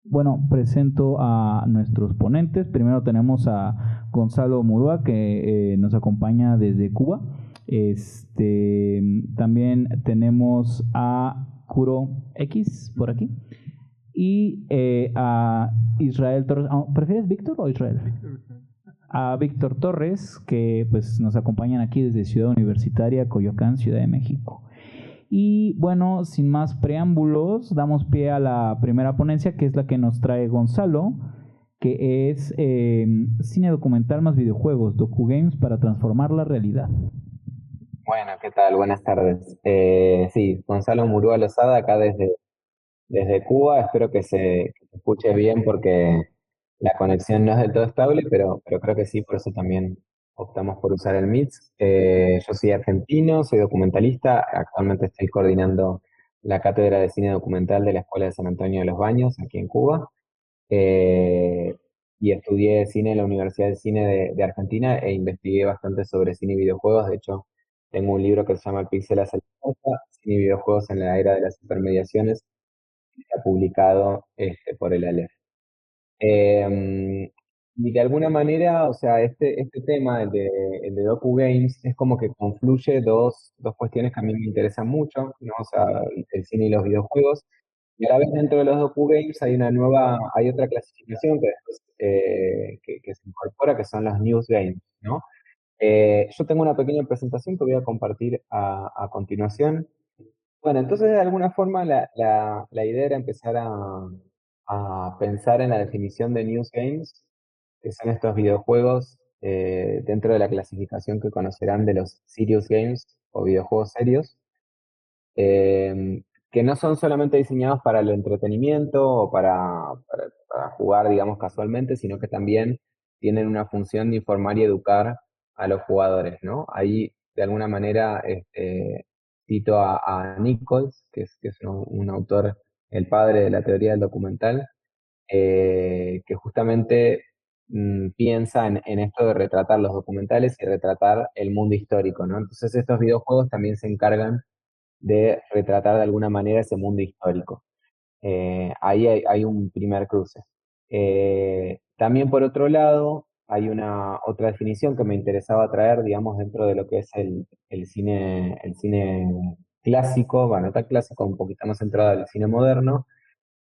Bueno, presento a nuestros ponentes. Primero tenemos a Gonzalo Murúa, que nos acompaña desde Cuba. También tenemos a Kuro X por aquí. Y a Israel Torres. ¿Prefieres Víctor o Israel? A Víctor Torres, que pues nos acompañan aquí desde Ciudad Universitaria, Coyoacán, Ciudad de México. Y bueno, sin más preámbulos, damos pie a la primera ponencia, que es la que nos trae Gonzalo, que es cine documental más videojuegos, docu-games para transformar la realidad. Bueno, ¿qué tal? Buenas tardes. Sí, Gonzalo Murúa Lozada, acá desde Cuba. Espero que se escuche bien porque la conexión no es del todo estable, pero creo que sí, por eso también optamos por usar el Meet. Yo soy argentino, soy documentalista. Actualmente estoy coordinando la cátedra de cine documental de la Escuela de San Antonio de los Baños, aquí en Cuba. Eh, y estudié cine en la Universidad de Cine de Argentina e investigué bastante sobre cine y videojuegos. De hecho, tengo un libro que se llama El Pixel a Cine y videojuegos en la era de las intermediaciones, que está publicado por el Aleph. Eh, y de alguna manera, o sea, este tema, el de Doku Games, es como que confluye dos cuestiones que a mí me interesan mucho, ¿no? O sea, el cine y los videojuegos. Y a la vez dentro de los Doku Games hay otra clasificación que después que se incorpora, que son los News Games, ¿no? Yo tengo una pequeña presentación que voy a compartir a continuación. Bueno, entonces de alguna forma la idea era empezar a pensar en la definición de News Games, que son estos videojuegos dentro de la clasificación que conocerán de los Serious Games o videojuegos serios, que no son solamente diseñados para el entretenimiento o para jugar, digamos, casualmente, sino que también tienen una función de informar y educar a los jugadores, ¿no? Ahí, de alguna manera, cito a Nichols, que es un autor, el padre de la teoría del documental, que justamente piensa en esto de retratar los documentales y retratar el mundo histórico, ¿no? Entonces estos videojuegos también se encargan de retratar de alguna manera ese mundo histórico. Ahí hay un primer cruce. También por otro lado, hay una otra definición que me interesaba traer, digamos, dentro de lo que es el cine clásico, bueno, no tan clásico, un poquito más centrado al cine moderno,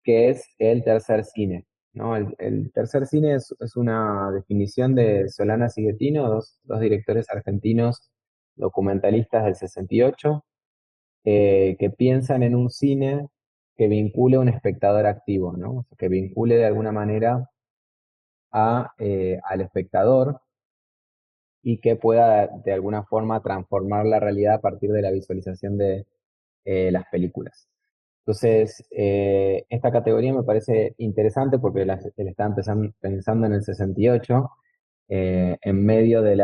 que es el tercer cine, ¿no? El tercer cine es una definición de Solana Siguetino, dos directores argentinos documentalistas del 68, que piensan en un cine que vincule a un espectador activo, ¿no? O sea, que vincule de alguna manera al espectador y que pueda de alguna forma transformar la realidad a partir de la visualización de las películas. Entonces, esta categoría me parece interesante porque él estaba pensando en el 68, en medio de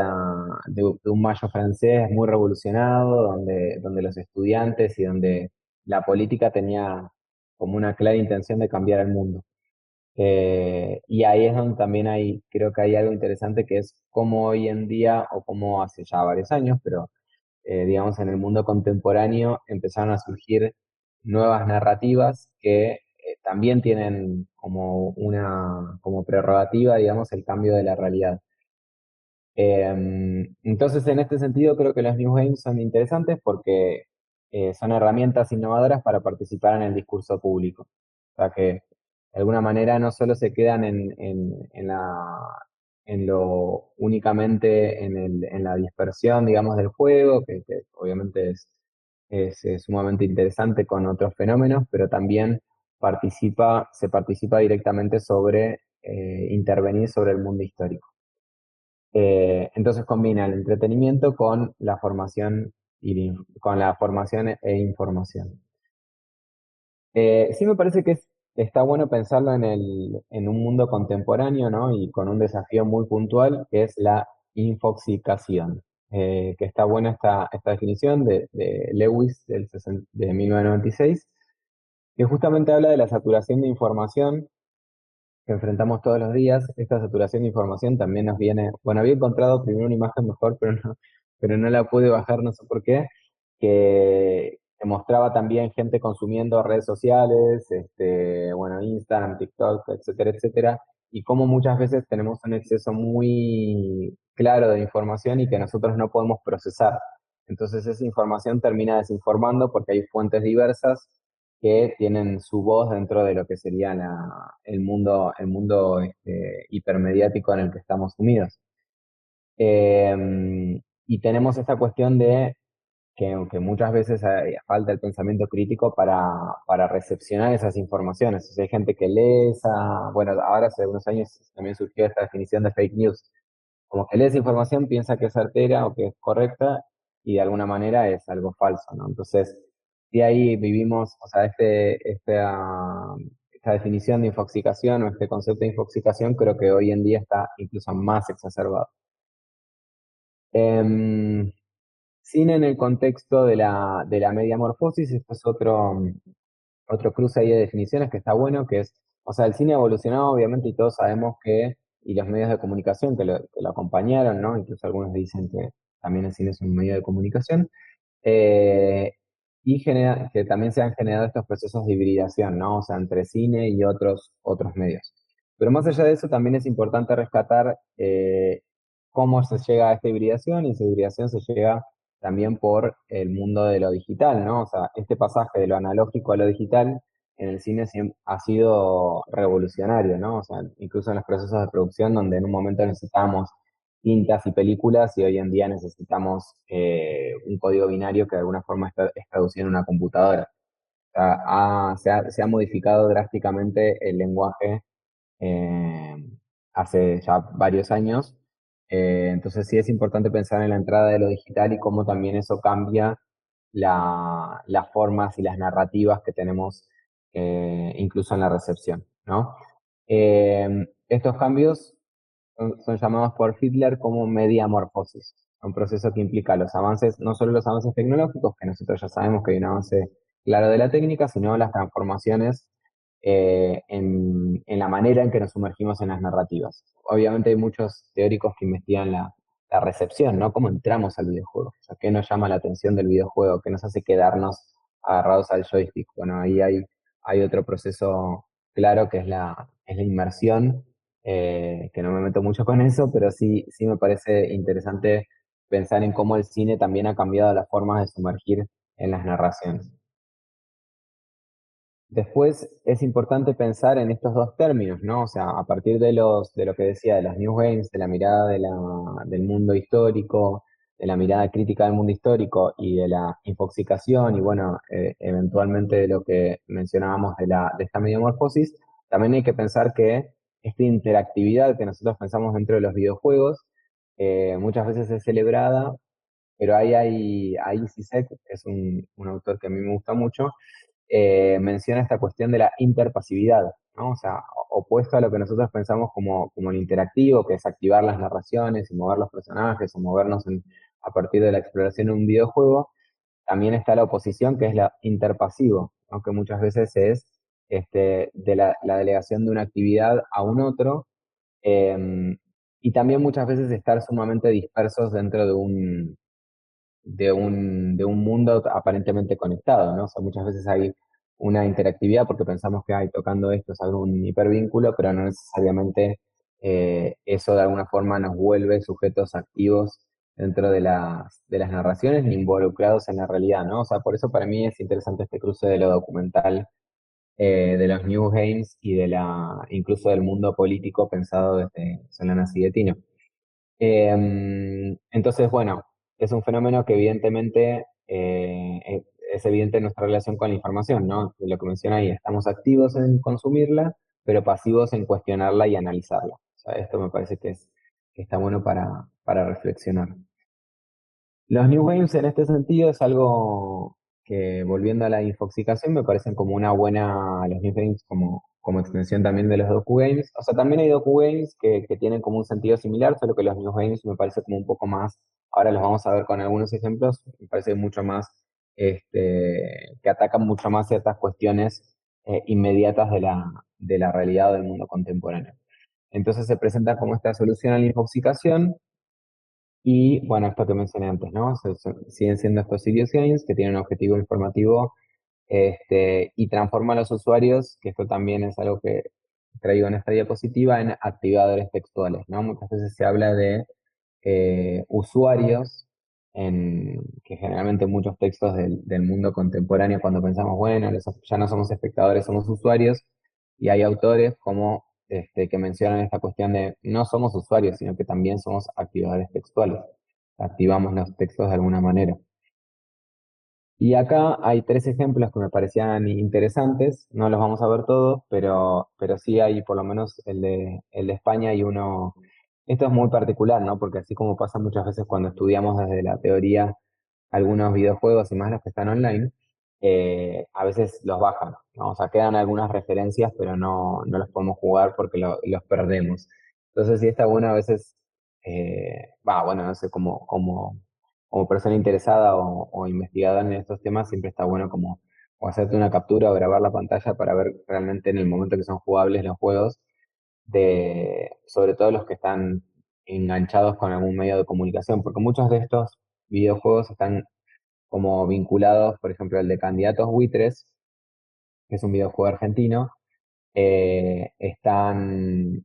un mayo francés muy revolucionado, donde los estudiantes y donde la política tenía como una clara intención de cambiar el mundo. Y ahí es donde también creo que hay algo interesante que es cómo hoy en día, o cómo hace ya varios años, pero digamos en el mundo contemporáneo empezaron a surgir nuevas narrativas que también tienen como prerrogativa, digamos, el cambio de la realidad. Entonces, en este sentido, creo que los New Games son interesantes porque son herramientas innovadoras para participar en el discurso público. O sea que, de alguna manera, no solo se quedan en lo únicamente en la dispersión, digamos, del juego, que obviamente es sumamente interesante con otros fenómenos, pero también se participa directamente sobre intervenir sobre el mundo histórico. Entonces combina el entretenimiento con la formación con la formación e información. Sí me parece que está bueno pensarlo en un mundo contemporáneo, ¿no? Y con un desafío muy puntual, que es la infoxicación. Que está buena esta definición de Lewis de 1996, que justamente habla de la saturación de información que enfrentamos todos los días. Esta saturación de información también nos viene, bueno, había encontrado primero una imagen mejor, pero no la pude bajar, no sé por qué, te mostraba también gente consumiendo redes sociales, bueno, Instagram, TikTok, etcétera, etcétera, y cómo muchas veces tenemos un exceso muy claro de información y que nosotros no podemos procesar. Entonces esa información termina desinformando porque hay fuentes diversas que tienen su voz dentro de lo que sería el mundo hipermediático en el que estamos sumidos. Y tenemos esta cuestión de que muchas veces falta el pensamiento crítico para recepcionar esas informaciones. O sea, hay gente que lee bueno, ahora hace unos años también surgió esta definición de fake news, como que lee esa información, piensa que es certera o que es correcta y de alguna manera es algo falso, ¿no? Entonces, de ahí vivimos, o sea, esta definición de infoxicación o este concepto de infoxicación creo que hoy en día está incluso más exacerbado. Em, Cine en el contexto de la mediamorfosis, esto es otro cruce ahí de definiciones que está bueno, que es, o sea, el cine ha evolucionado obviamente y todos sabemos y los medios de comunicación que lo acompañaron, ¿no? Incluso algunos dicen que también el cine es un medio de comunicación, eh, que también se han generado estos procesos de hibridación, ¿no? O sea, entre cine y otros medios. Pero más allá de eso, también es importante rescatar cómo se llega a esta hibridación, y esa hibridación se llega también por el mundo de lo digital, ¿no? O sea, este pasaje de lo analógico a lo digital en el cine ha sido revolucionario, ¿no? O sea, incluso en los procesos de producción donde en un momento necesitábamos tintas y películas y hoy en día necesitamos un código binario que de alguna forma es traducido en una computadora. O sea, se ha modificado drásticamente el lenguaje eh, hace ya varios años. Entonces sí es importante pensar en la entrada de lo digital y cómo también eso cambia las formas y las narrativas que tenemos incluso en la recepción, ¿no? Estos cambios son llamados por Hitler como mediamorfosis, un proceso que implica los avances, no solo los avances tecnológicos, que nosotros ya sabemos que hay un avance claro de la técnica, sino las transformaciones en la manera en que nos sumergimos en las narrativas. Obviamente hay muchos teóricos que investigan la recepción, ¿no? Cómo entramos al videojuego, o sea, qué nos llama la atención del videojuego, qué nos hace quedarnos agarrados al joystick. Bueno, ahí hay otro proceso claro que es la inmersión, que no me meto mucho con eso, pero sí me parece interesante pensar en cómo el cine también ha cambiado las formas de sumergir en las narraciones. Después es importante pensar en estos dos términos, ¿no? O sea, a partir de lo que decía, de los New Games, de la mirada del mundo histórico, de la mirada crítica del mundo histórico y de la infoxicación y bueno, eventualmente de lo que mencionábamos de esta mediamorfosis, también hay que pensar que esta interactividad que nosotros pensamos dentro de los videojuegos muchas veces es celebrada, pero ahí Zizek, que es un autor que a mí me gusta mucho, menciona esta cuestión de la interpasividad, ¿no? O sea, opuesto a lo que nosotros pensamos como el interactivo, que es activar las narraciones y mover los personajes o movernos a partir de la exploración de un videojuego, también está la oposición, que es la interpasivo, ¿no? Que muchas veces es de la delegación de una actividad a un otro, eh, y también muchas veces estar sumamente dispersos dentro de un mundo aparentemente conectado, ¿no? O sea, muchas veces hay una interactividad porque pensamos que hay tocando esto es algún hipervínculo, pero no necesariamente eso de alguna forma nos vuelve sujetos activos dentro de las narraciones ni involucrados en la realidad, ¿no? O sea, por eso para mí es interesante este cruce de lo documental, de los New Games y incluso del mundo político pensado desde Solana Tino. Entonces, bueno, es un fenómeno que evidentemente es evidente en nuestra relación con la información, ¿no? De lo que menciona ahí, estamos activos en consumirla, pero pasivos en cuestionarla y analizarla. O sea, esto me parece que está bueno para reflexionar. Los New Games en este sentido es algo que, volviendo a la infoxicación, me parecen como una buena, los New Games como extensión también de los Doku Games. O sea, también hay Doku Games que tienen como un sentido similar, solo que los New Games me parece como un poco más, ahora los vamos a ver con algunos ejemplos, me parece mucho más, que atacan mucho más ciertas cuestiones inmediatas de la realidad o del mundo contemporáneo. Entonces se presenta como esta solución a la infoxicación Y bueno, esto que mencioné antes, ¿no? Siguen siendo estos serious games que tienen un objetivo informativo y transforma a los usuarios, que esto también es algo que traigo en esta diapositiva, en activadores textuales, ¿no? Muchas veces se habla de usuarios, que generalmente muchos textos del mundo contemporáneo, cuando pensamos, bueno, ya no somos espectadores, somos usuarios, y hay autores como que mencionan esta cuestión de no somos usuarios, sino que también somos activadores textuales. Activamos los textos de alguna manera. Y acá hay tres ejemplos que me parecían interesantes, no los vamos a ver todos, pero sí hay por lo menos el de España y uno, esto es muy particular, ¿no? Porque así como pasa muchas veces cuando estudiamos desde la teoría algunos videojuegos y más los que están online, a veces los bajan, ¿no? O sea, quedan algunas referencias, pero no los podemos jugar porque los perdemos. Entonces sí está bueno a veces, bueno, no sé como persona interesada o investigadora en estos temas, siempre está bueno como o hacerte una captura o grabar la pantalla para ver realmente en el momento que son jugables los juegos, sobre todo los que están enganchados con algún medio de comunicación, porque muchos de estos videojuegos están como vinculados, por ejemplo, el de Candidatos Buitres, que es un videojuego argentino, están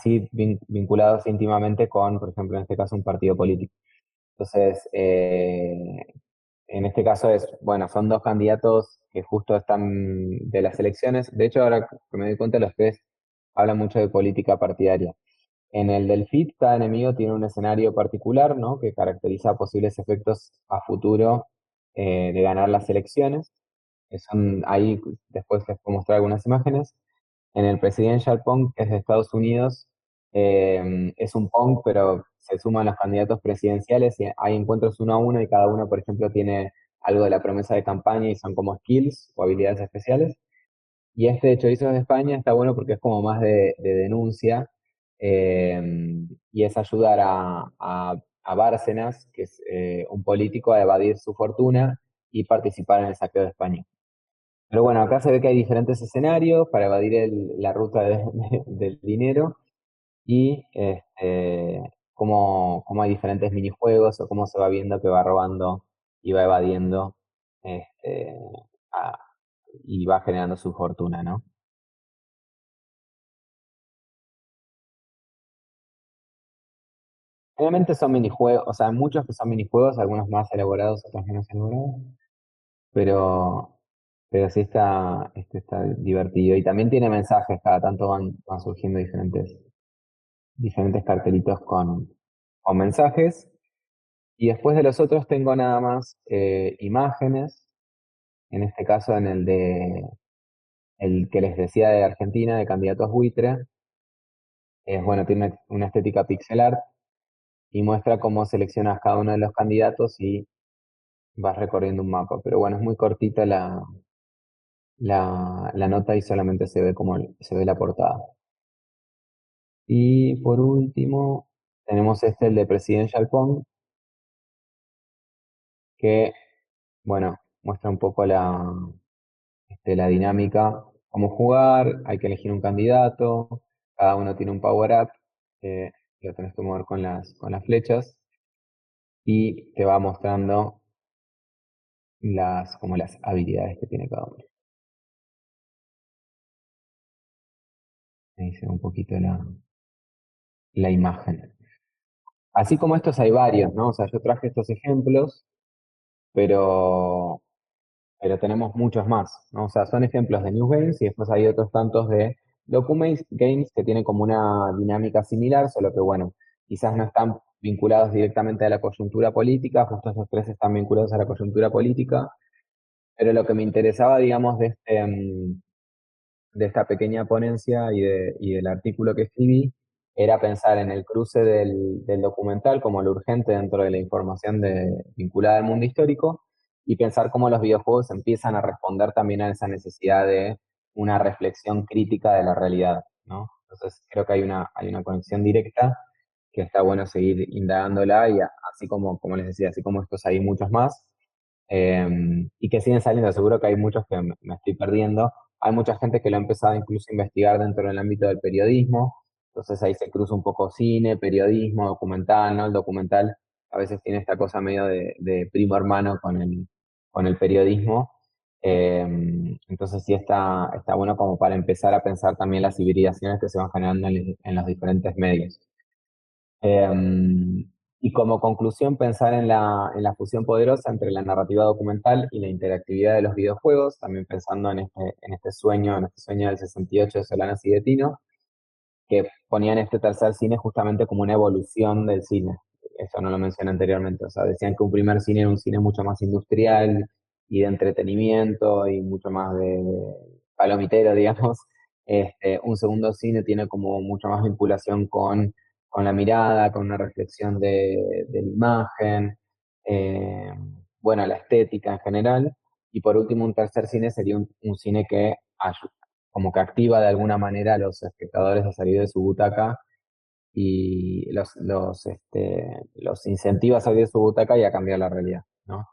sí vinculados íntimamente con, por ejemplo, en este caso, un partido político. Entonces, en este caso bueno, son dos candidatos que justo están de las elecciones. De hecho, ahora que me doy cuenta, los tres hablan mucho de política partidaria. En el del FIT, cada enemigo tiene un escenario particular, ¿no? Que caracteriza posibles efectos a futuro de ganar las elecciones. Ahí después les puedo mostrar algunas imágenes. En el Presidential Pong, que es de Estados Unidos, es un Pong, pero se suman los candidatos presidenciales y hay encuentros uno a uno y cada uno, por ejemplo, tiene algo de la promesa de campaña y son como skills o habilidades especiales. Y este de Chorizos de España está bueno porque es como más de denuncia eh, y es ayudar a Bárcenas, que es un político, a evadir su fortuna y participar en el saqueo de España. Pero bueno, acá se ve que hay diferentes escenarios para evadir la ruta del dinero y cómo hay diferentes minijuegos o cómo se va viendo que va robando y va evadiendo este, a- y va generando su fortuna, ¿no? Obviamente son minijuegos, o sea, hay muchos que son minijuegos, algunos más elaborados, otros menos elaborados, pero, pero sí está divertido. Y también tiene mensajes, cada tanto van surgiendo diferentes cartelitos con mensajes. Y después de los otros tengo nada más imágenes, en este caso en el que les decía de Argentina, de candidatos buitre, bueno, tiene una estética pixel art y muestra cómo seleccionas cada uno de los candidatos y vas recorriendo un mapa. Pero bueno, es muy cortita la nota y solamente se ve como se ve la portada. Y por último, tenemos el de Presidential Pong, que, bueno, muestra un poco la dinámica, cómo jugar, hay que elegir un candidato, cada uno tiene un power-up, lo tenés que mover con las flechas, y te va mostrando como las habilidades que tiene cada uno. Ahí se ve un poquito la imagen. Así como estos hay varios, ¿no? O sea, yo traje estos ejemplos, pero, pero tenemos muchos más, ¿no? O sea, son ejemplos de New Games y después hay otros tantos de Document Games que tienen como una dinámica similar, solo que, bueno, quizás no están vinculados directamente a la coyuntura política, justo estos tres están vinculados a la coyuntura política, pero lo que me interesaba, digamos, de esta pequeña ponencia y del artículo que escribí era pensar en el cruce del documental como lo urgente dentro de la información vinculada al mundo histórico y pensar cómo los videojuegos empiezan a responder también a esa necesidad de una reflexión crítica de la realidad, ¿no? Entonces creo que hay una conexión directa que está bueno seguir indagándola y así como les decía, así como estos hay muchos más y que siguen saliendo. Seguro que hay muchos que me estoy perdiendo. Hay mucha gente que lo ha empezado incluso a investigar dentro del ámbito del periodismo. Entonces ahí se cruza un poco cine, periodismo, documental, ¿no? El documental a veces tiene esta cosa medio de primo hermano con el periodismo. Eh, entonces sí está bueno como para empezar a pensar también las hibridaciones que se van generando en los diferentes medios. Y como conclusión, pensar en la fusión poderosa entre la narrativa documental y la interactividad de los videojuegos, también pensando en este sueño del 68 de Solanas y de Tino, que ponían este tercer cine justamente como una evolución del cine. Eso no lo mencioné anteriormente. O sea, decían que un primer cine era un cine mucho más industrial y de entretenimiento y mucho más de palomitero, digamos. Un segundo cine tiene como mucho más vinculación con la mirada, con una reflexión de la imagen, eh, bueno, la estética en general. Y por último, un tercer cine sería un cine que como que activa de alguna manera a los espectadores a salir de su butaca y los incentiva a salir de su butaca y a cambiar la realidad, ¿no?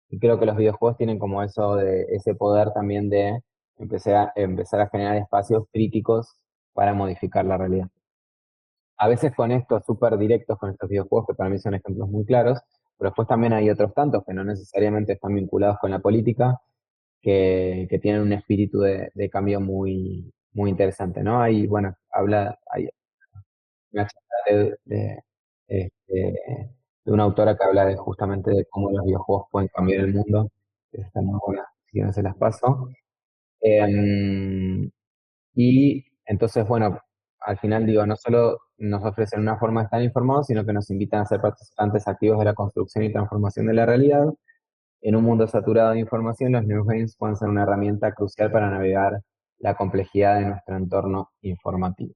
Y creo que los videojuegos tienen como eso de ese poder también de empezar a generar espacios críticos para modificar la realidad. A veces con estos súper directos, con estos videojuegos que para mí son ejemplos muy claros, pero después también hay otros tantos que no necesariamente están vinculados con la política, que tienen un espíritu de cambio muy interesante, ¿no? Hay, bueno, hay una charla este, de una autora que habla justamente de cómo los videojuegos pueden cambiar el mundo, que está muy buena, si no se las paso. Em, y entonces, bueno, al final digo, no solo nos ofrecen una forma de estar informados, sino que nos invitan a ser participantes activos de la construcción y transformación de la realidad. En un mundo saturado de información, los New Games pueden ser una herramienta crucial para navegar la complejidad de nuestro entorno informativo.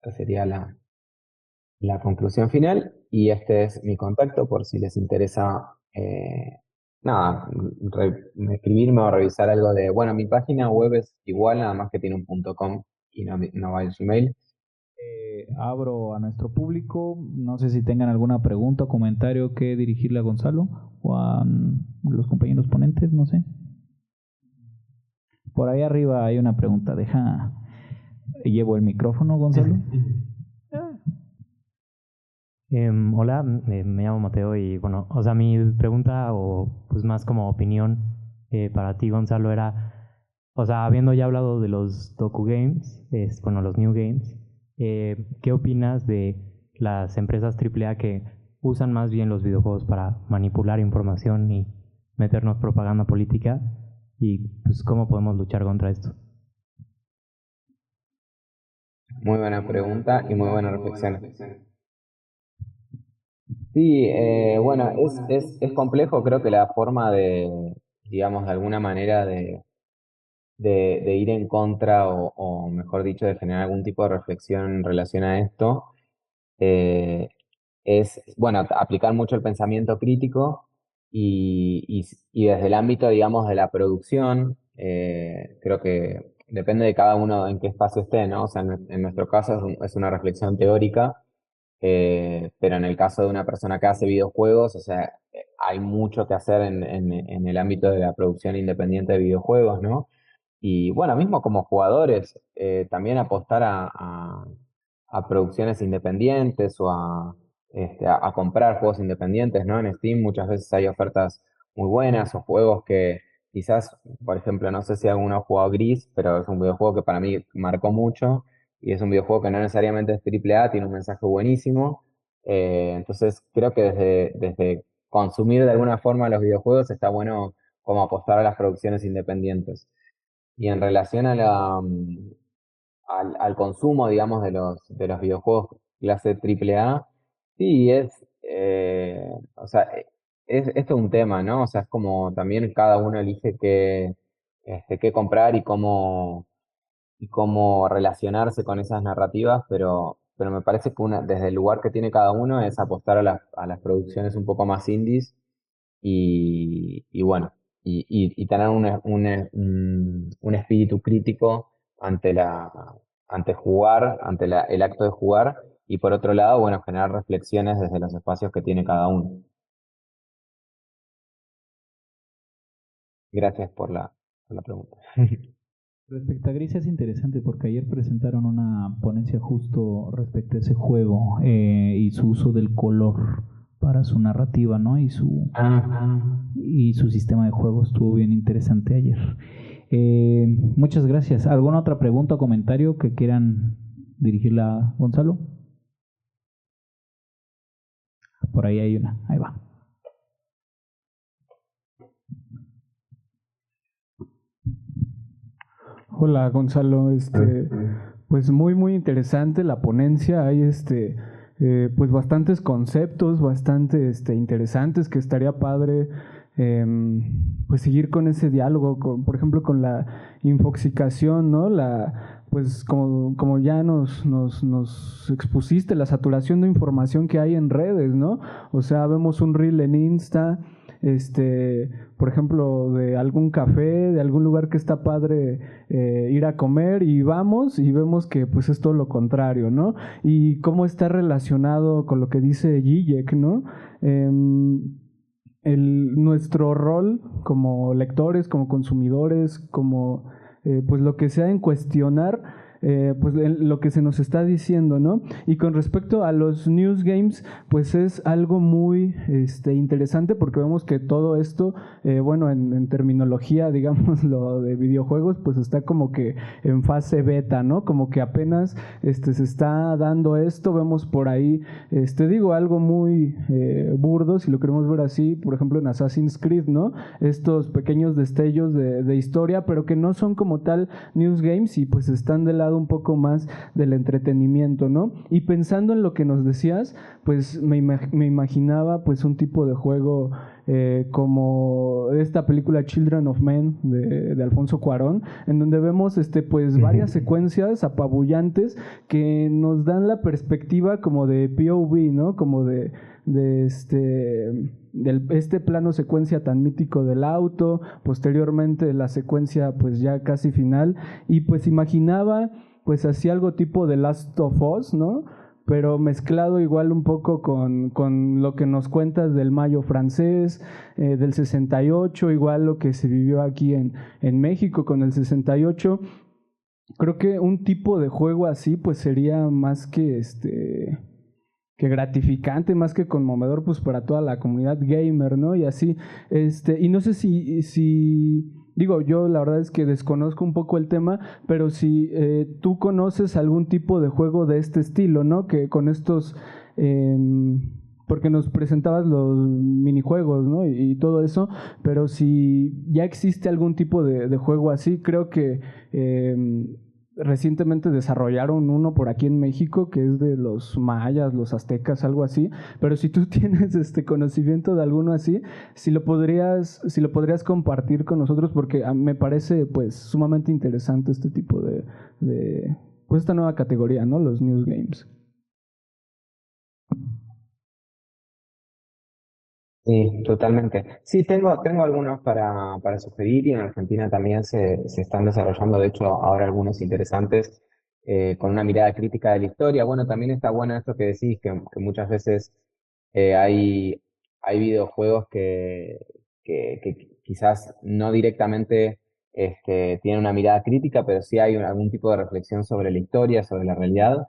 Esa sería la conclusión final y este es mi contacto por si les interesa, nada, escribirme o revisar algo de, bueno, mi página web es igual, nada más que tiene un .com y no va el Gmail. Abro a nuestro público. No sé si tengan alguna pregunta o comentario que dirigirle a Gonzalo o a los compañeros ponentes, no sé. Por ahí arriba hay una pregunta. Llevo el micrófono, Gonzalo. Hola, me llamo Mateo y bueno, o sea, mi pregunta o pues más como opinión para ti, Gonzalo, era, o sea, habiendo ya hablado de los Doku Games, bueno, los New Games, ¿qué opinas de las empresas AAA que usan más bien los videojuegos para manipular información y meternos propaganda política? Y pues, ¿cómo podemos luchar contra esto? Muy buena pregunta y muy buena reflexión. Sí, bueno, es complejo, creo que la forma digamos, de alguna manera de ir en contra o, mejor dicho, de generar algún tipo de reflexión en relación a esto, eh, es, bueno, aplicar mucho el pensamiento crítico y desde el ámbito, digamos, de la producción, creo que depende de cada uno en qué espacio esté, ¿no? O sea, en nuestro caso es una reflexión teórica, pero en el caso de una persona que hace videojuegos, o sea, hay mucho que hacer en el ámbito de la producción independiente de videojuegos, ¿no? Y bueno, mismo como jugadores, también apostar a producciones independientes o a comprar juegos independientes, ¿no? En Steam muchas veces hay ofertas muy buenas o juegos que quizás, por ejemplo, no sé si alguno ha jugado Gris, pero es un videojuego que para mí marcó mucho y es un videojuego que no necesariamente es triple A, tiene un mensaje buenísimo. Entonces creo que desde consumir de alguna forma los videojuegos está bueno como apostar a las producciones independientes. Y en relación al consumo, digamos, de los videojuegos clase triple A, sí, o sea, esto es un tema, ¿no? O sea, es como también cada uno elige qué comprar y cómo relacionarse con esas narrativas, pero me parece que desde el lugar que tiene cada uno es apostar a las producciones un poco más indies y bueno, y tener un espíritu crítico ante ante jugar, el acto de jugar, y por otro lado, bueno, generar reflexiones desde los espacios que tiene cada uno. Gracias por la pregunta. Respecto a Gris es interesante porque ayer presentaron una ponencia justo respecto a ese juego y su uso del color para su narrativa, ¿no? Y su sistema de juego estuvo bien interesante ayer. Muchas gracias. ¿Alguna otra pregunta o comentario que quieran dirigirle a Gonzalo? Por ahí hay una, ahí va. Hola Gonzalo, pues muy interesante la ponencia. Hay pues bastantes conceptos, bastante interesantes, que estaría padre pues seguir con ese diálogo, por ejemplo con la infoxicación, ¿no? Pues como ya nos expusiste, la saturación de información que hay en redes, ¿no? O sea, vemos un reel en Insta, por ejemplo, de algún café, de algún lugar que está padre ir a comer, y vamos y vemos que pues es todo lo contrario, ¿no? Y cómo está relacionado con lo que dice Zizek, ¿no? Nuestro rol como lectores, como consumidores, como pues lo que sea en cuestionar pues lo que se nos está diciendo, ¿no? Y con respecto a los news games, pues es algo muy interesante, porque vemos que todo esto, bueno, en terminología, digamos, lo de videojuegos, pues está como que en fase beta, ¿no? Como que apenas se está dando esto. Vemos por ahí, digo, algo muy burdo, si lo queremos ver así, por ejemplo en Assassin's Creed, ¿no? Estos pequeños destellos de historia, pero que no son como tal news games, y pues están del lado un poco más del entretenimiento, ¿no? Y pensando en lo que nos decías, pues me imaginaba pues un tipo de juego como esta película Children of Men de Alfonso Cuarón, en donde vemos pues varias secuencias apabullantes que nos dan la perspectiva como de POV, ¿no? Como de este plano secuencia tan mítico del auto, posteriormente la secuencia pues ya casi final, y pues imaginaba pues así algo tipo de Last of Us, ¿no? Pero mezclado igual un poco con lo que nos cuentas del Mayo francés, del 68, igual lo que se vivió aquí en México con el 68. Creo que un tipo de juego así pues sería más que gratificante, más que conmovedor, pues para toda la comunidad gamer, ¿no? Y así, y no sé si digo, yo la verdad es que desconozco un poco el tema, pero si tú conoces algún tipo de juego de este estilo, ¿no? Que con estos, porque nos presentabas los minijuegos, ¿no? Y todo eso, pero si ya existe algún tipo de juego así, creo que recientemente desarrollaron uno por aquí en México que es de los mayas, los aztecas, algo así. Pero si tú tienes conocimiento de alguno así, si lo podrías compartir con nosotros, porque me parece pues sumamente interesante este tipo de pues esta nueva categoría, ¿no? Los news games. Sí, totalmente. Sí, tengo algunos para sugerir, y en Argentina también se están desarrollando, de hecho, ahora algunos interesantes con una mirada crítica de la historia. Bueno, también está bueno esto que decís, que muchas veces hay videojuegos que quizás no directamente tienen una mirada crítica, pero sí hay algún tipo de reflexión sobre la historia, sobre la realidad.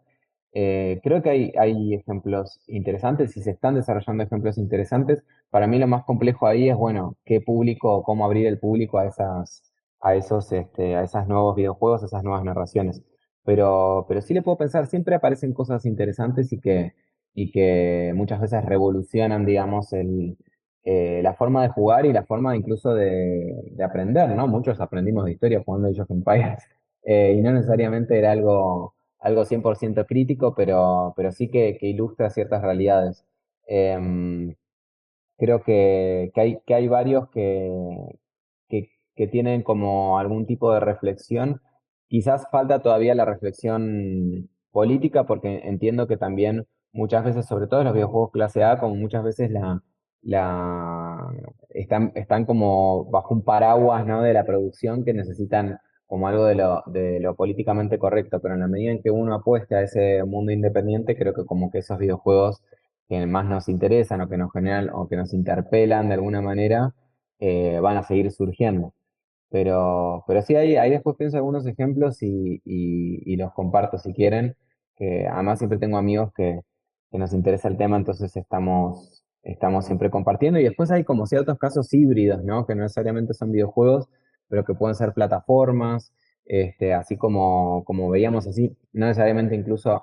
Creo que hay ejemplos interesantes y se están desarrollando ejemplos interesantes. Para mí lo más complejo ahí es, bueno, qué público, cómo abrir el público a esas nuevos videojuegos, a esas nuevas narraciones. Pero sí le puedo pensar, siempre aparecen cosas interesantes y que muchas veces revolucionan, digamos, la forma de jugar y la forma incluso de aprender, ¿no? Muchos aprendimos de historia jugando Age of Empires, y no necesariamente era algo 100% crítico, pero sí que ilustra ciertas realidades. Em, Creo que hay varios que tienen como algún tipo de reflexión. Quizás falta todavía la reflexión política, porque entiendo que también muchas veces, sobre todo en los videojuegos clase A, como muchas veces están como bajo un paraguas, ¿no? De la producción, que necesitan como algo de lo políticamente correcto, pero en la medida en que uno apueste a ese mundo independiente, creo que como que esos videojuegos que más nos interesan o que nos generan o que nos interpelan de alguna manera, van a seguir surgiendo. Pero sí, hay después pienso algunos ejemplos y los comparto si quieren, que además siempre tengo amigos que nos interesa el tema, entonces estamos siempre compartiendo. Y después hay como ciertos casos híbridos, ¿no? Que no necesariamente son videojuegos, pero que pueden ser plataformas, así como veíamos así, no necesariamente incluso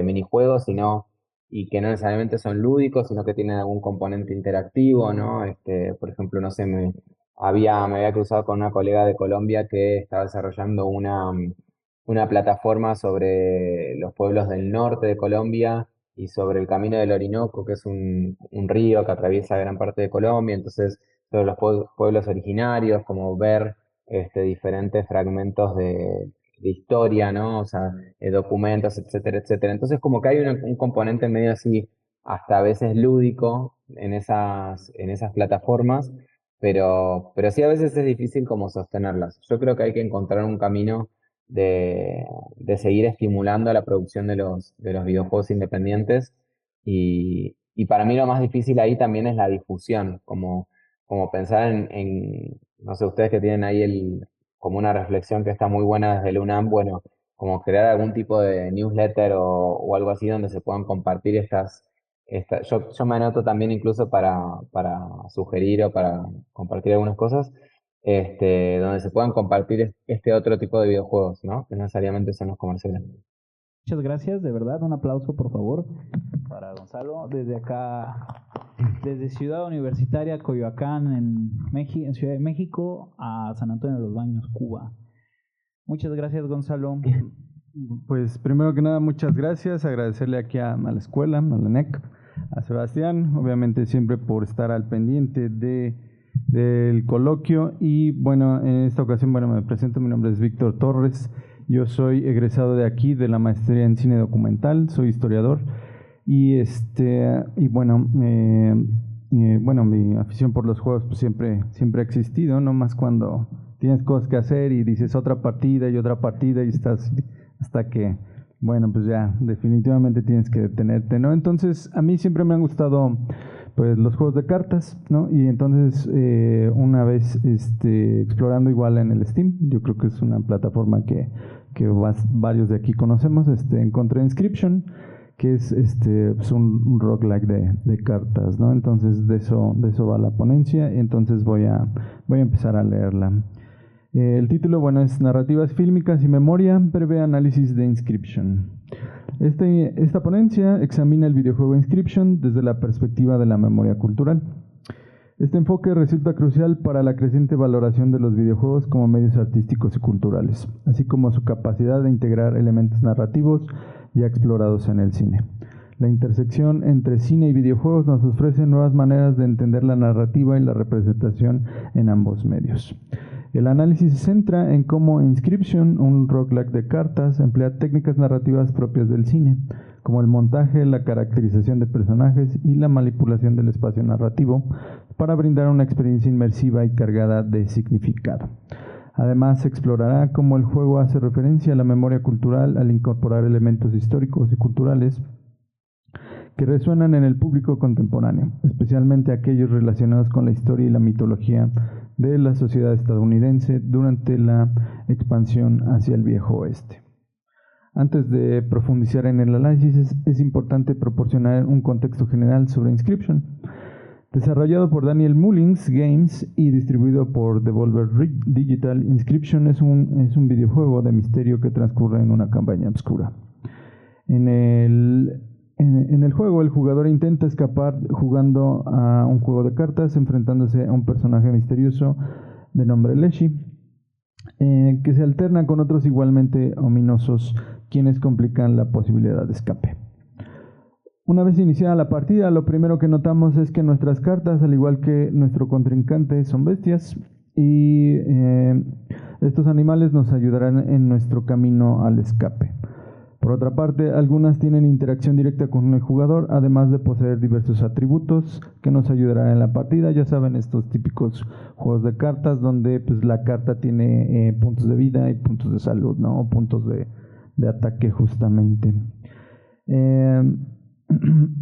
minijuegos, sino y que no necesariamente son lúdicos, sino que tienen algún componente interactivo, ¿no? Por ejemplo, no sé, me había cruzado con una colega de Colombia que estaba desarrollando una plataforma sobre los pueblos del norte de Colombia y sobre el camino del Orinoco, que es un río que atraviesa gran parte de Colombia, entonces sobre los pueblos originarios, como ver diferentes fragmentos de historia, ¿no? O sea, documentos, etcétera, etcétera. Entonces como que hay un componente medio así, hasta a veces lúdico en esas plataformas, pero sí a veces es difícil como sostenerlas. Yo creo que hay que encontrar un camino de seguir estimulando la producción de los videojuegos independientes y para mí lo más difícil ahí también es la difusión, como pensar no sé, ustedes que tienen ahí como una reflexión que está muy buena desde el UNAM, bueno, como crear algún tipo de newsletter o algo así donde se puedan compartir yo me anoto también incluso para sugerir o para compartir algunas cosas, donde se puedan compartir este otro tipo de videojuegos, ¿no? Que no necesariamente son los comerciales. Muchas gracias, de verdad, un aplauso por favor para Gonzalo. Desde acá, desde Ciudad Universitaria, Coyoacán, en Ciudad de México, a San Antonio de los Baños, Cuba. Muchas gracias, Gonzalo. Pues primero que nada, muchas gracias. Agradecerle aquí a la escuela, a la NEC, a Sebastián, obviamente siempre por estar al pendiente del coloquio. Y bueno, en esta ocasión, bueno, me presento, mi nombre es Víctor Torres. Yo soy egresado de aquí, de la maestría en cine documental, soy historiador. Y bueno, bueno, mi afición por los juegos pues siempre ha existido, no más cuando tienes cosas que hacer y dices otra partida y estás hasta que, bueno, pues ya definitivamente tienes que detenerte, ¿no? Entonces, a mí siempre me han gustado pues los juegos de cartas, ¿no? Y entonces una vez explorando igual en el Steam, yo creo que es una plataforma que varios de aquí conocemos, encontré Inscription, que es pues un roguelike de cartas, ¿no? Entonces de eso va la ponencia, y entonces voy a empezar a leerla. El título, bueno, es Narrativas fílmicas y memoria, breve análisis de Inscription. Esta ponencia examina el videojuego Inscription desde la perspectiva de la memoria cultural. Este enfoque resulta crucial para la creciente valoración de los videojuegos como medios artísticos y culturales, así como su capacidad de integrar elementos narrativos ya explorados en el cine. La intersección entre cine y videojuegos nos ofrece nuevas maneras de entender la narrativa y la representación en ambos medios. El análisis se centra en cómo Inscription, un roguelike de cartas, emplea técnicas narrativas propias del cine, como el montaje, la caracterización de personajes y la manipulación del espacio narrativo, para brindar una experiencia inmersiva y cargada de significado. Además, se explorará cómo el juego hace referencia a la memoria cultural al incorporar elementos históricos y culturales que resuenan en el público contemporáneo, especialmente aquellos relacionados con la historia y la mitología de la sociedad estadounidense durante la expansión hacia el Viejo Oeste. Antes de profundizar en el análisis, es importante proporcionar un contexto general sobre Inscription. Desarrollado por Daniel Mullins Games y distribuido por Devolver Digital, Inscription es un videojuego de misterio que transcurre en una campaña oscura. En el juego, el jugador intenta escapar jugando a un juego de cartas, enfrentándose a un personaje misterioso de nombre Leshy, que se alterna con otros igualmente ominosos, quienes complican la posibilidad de escape. Una vez iniciada la partida, lo primero que notamos es que nuestras cartas, al igual que nuestro contrincante, son bestias, y estos animales nos ayudarán en nuestro camino al escape. Por otra parte, algunas tienen interacción directa con el jugador, además de poseer diversos atributos que nos ayudarán en la partida. Ya saben, estos típicos juegos de cartas donde pues, la carta tiene puntos de vida y puntos de salud, ¿no? O puntos de ataque justamente.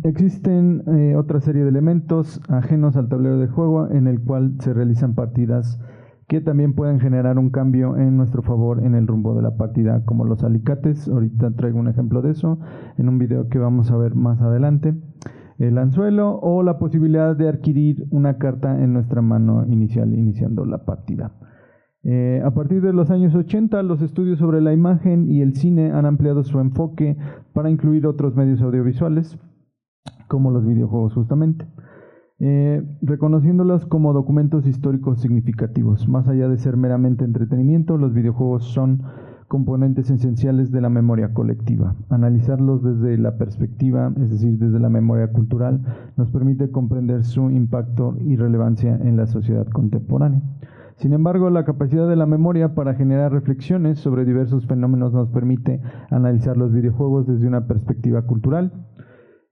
Existen otra serie de elementos ajenos al tablero de juego en el cual se realizan partidas que también pueden generar un cambio en nuestro favor en el rumbo de la partida, como los alicates. Ahorita traigo un ejemplo de eso en un video que vamos a ver más adelante. el anzuelo o la posibilidad de adquirir una carta en nuestra mano inicial iniciando la partida. A partir de los años 80, los estudios sobre la imagen y el cine han ampliado su enfoque para incluir otros medios audiovisuales, como los videojuegos justamente, reconociéndolos como documentos históricos significativos. Más allá de ser meramente entretenimiento, los videojuegos son componentes esenciales de la memoria colectiva. Analizarlos desde la perspectiva, es decir, desde la memoria cultural, nos permite comprender su impacto y relevancia en la sociedad contemporánea. Sin embargo, la capacidad de la memoria para generar reflexiones sobre diversos fenómenos nos permite analizar los videojuegos desde una perspectiva cultural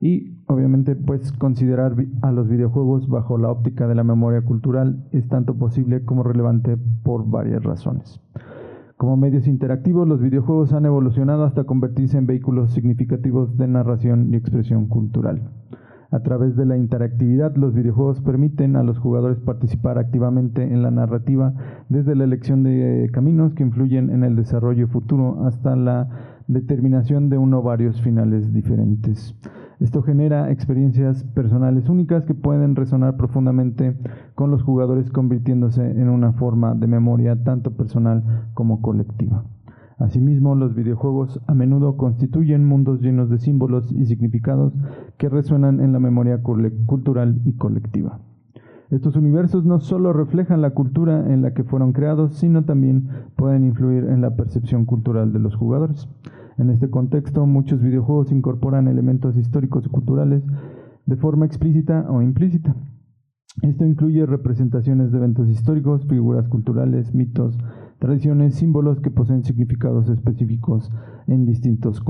y, obviamente, pues considerar a los videojuegos bajo la óptica de la memoria cultural es tanto posible como relevante por varias razones. Como medios interactivos, los videojuegos han evolucionado hasta convertirse en vehículos significativos de narración y expresión cultural. A través de la interactividad, los videojuegos permiten a los jugadores participar activamente en la narrativa, desde la elección de caminos que influyen en el desarrollo futuro hasta la determinación de uno o varios finales diferentes. Esto genera experiencias personales únicas que pueden resonar profundamente con los jugadores, convirtiéndose en una forma de memoria tanto personal como colectiva. Asimismo, los videojuegos a menudo constituyen mundos llenos de símbolos y significados que resuenan en la memoria cultural y colectiva. Estos universos no solo reflejan la cultura en la que fueron creados, sino también pueden influir en la percepción cultural de los jugadores. En este contexto, muchos videojuegos incorporan elementos históricos y culturales de forma explícita o implícita. Esto incluye representaciones de eventos históricos, figuras culturales, mitos, tradiciones, símbolos que poseen significados específicos en distintos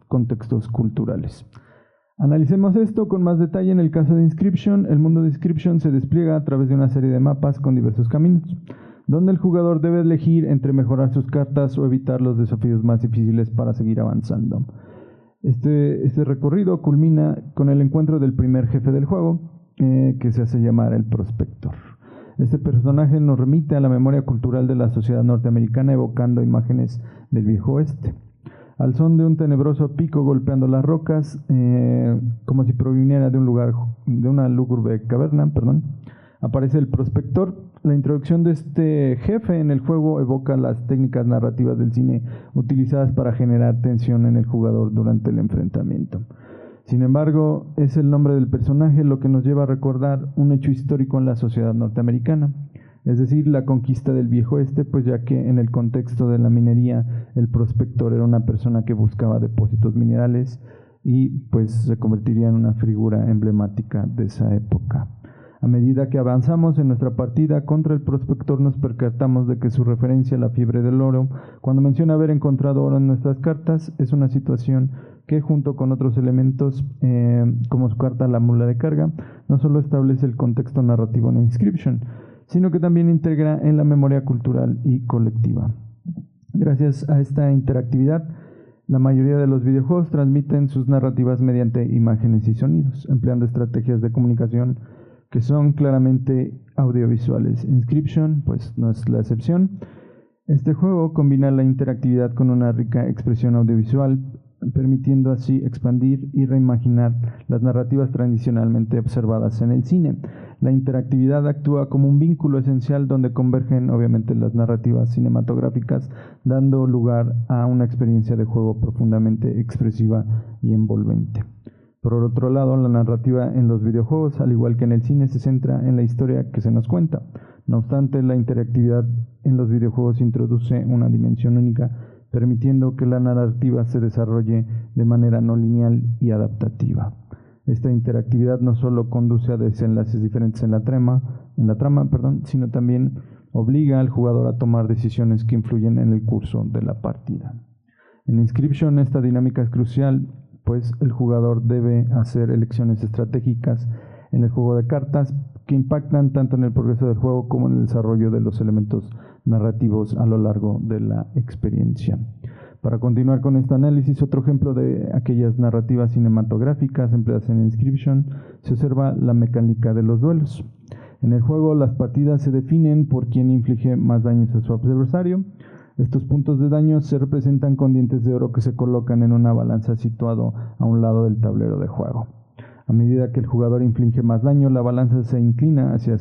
contextos culturales. Analicemos esto con más detalle en el caso de Inscription. El mundo de Inscription se despliega a través de una serie de mapas con diversos caminos, donde el jugador debe elegir entre mejorar sus cartas o evitar los desafíos más difíciles para seguir avanzando. Este recorrido culmina con el encuentro del primer jefe del juego, que se hace llamar el Prospector. Este personaje nos remite a la memoria cultural de la sociedad norteamericana, evocando imágenes del viejo oeste. Al son de un tenebroso pico golpeando las rocas, como si proviniera de una lúgubre caverna, aparece el Prospector. La introducción de este jefe en el juego evoca las técnicas narrativas del cine utilizadas para generar tensión en el jugador durante el enfrentamiento. Sin embargo, es el nombre del personaje lo que nos lleva a recordar un hecho histórico en la sociedad norteamericana, es decir, la conquista del viejo oeste, pues ya que en el contexto de la minería, el prospector era una persona que buscaba depósitos minerales y pues se convertiría en una figura emblemática de esa época. A medida que avanzamos en nuestra partida contra el prospector, nos percatamos de que su referencia a la fiebre del oro, cuando menciona haber encontrado oro en nuestras cartas, es una situación que, junto con otros elementos como su carta La mula de carga, no solo establece el contexto narrativo en Inscription, sino que también integra en la memoria cultural y colectiva. Gracias a esta interactividad, la mayoría de los videojuegos transmiten sus narrativas mediante imágenes y sonidos, empleando estrategias de comunicación que son claramente audiovisuales. Inscription, pues, no es la excepción. Este juego combina la interactividad con una rica expresión audiovisual, permitiendo así expandir y reimaginar las narrativas tradicionalmente observadas en el cine. La interactividad actúa como un vínculo esencial donde convergen obviamente las narrativas cinematográficas, dando lugar a una experiencia de juego profundamente expresiva y envolvente. Por otro lado, la narrativa en los videojuegos, al igual que en el cine, se centra en la historia que se nos cuenta. No obstante, la interactividad en los videojuegos introduce una dimensión única, permitiendo que la narrativa se desarrolle de manera no lineal y adaptativa. Esta interactividad no solo conduce a desenlaces diferentes en la trama, sino también obliga al jugador a tomar decisiones que influyen en el curso de la partida. En Inscription esta dinámica es crucial, pues el jugador debe hacer elecciones estratégicas en el juego de cartas que impactan tanto en el progreso del juego como en el desarrollo de los elementos narrativos a lo largo de la experiencia. Para continuar con este análisis, otro ejemplo de aquellas narrativas cinematográficas empleadas en Inscription, se observa la mecánica de los duelos. En el juego, las partidas se definen por quien inflige más daños a su adversario. Estos puntos de daño se representan con dientes de oro que se colocan en una balanza situado a un lado del tablero de juego. A medida que el jugador inflige más daño, la balanza se inclina hacia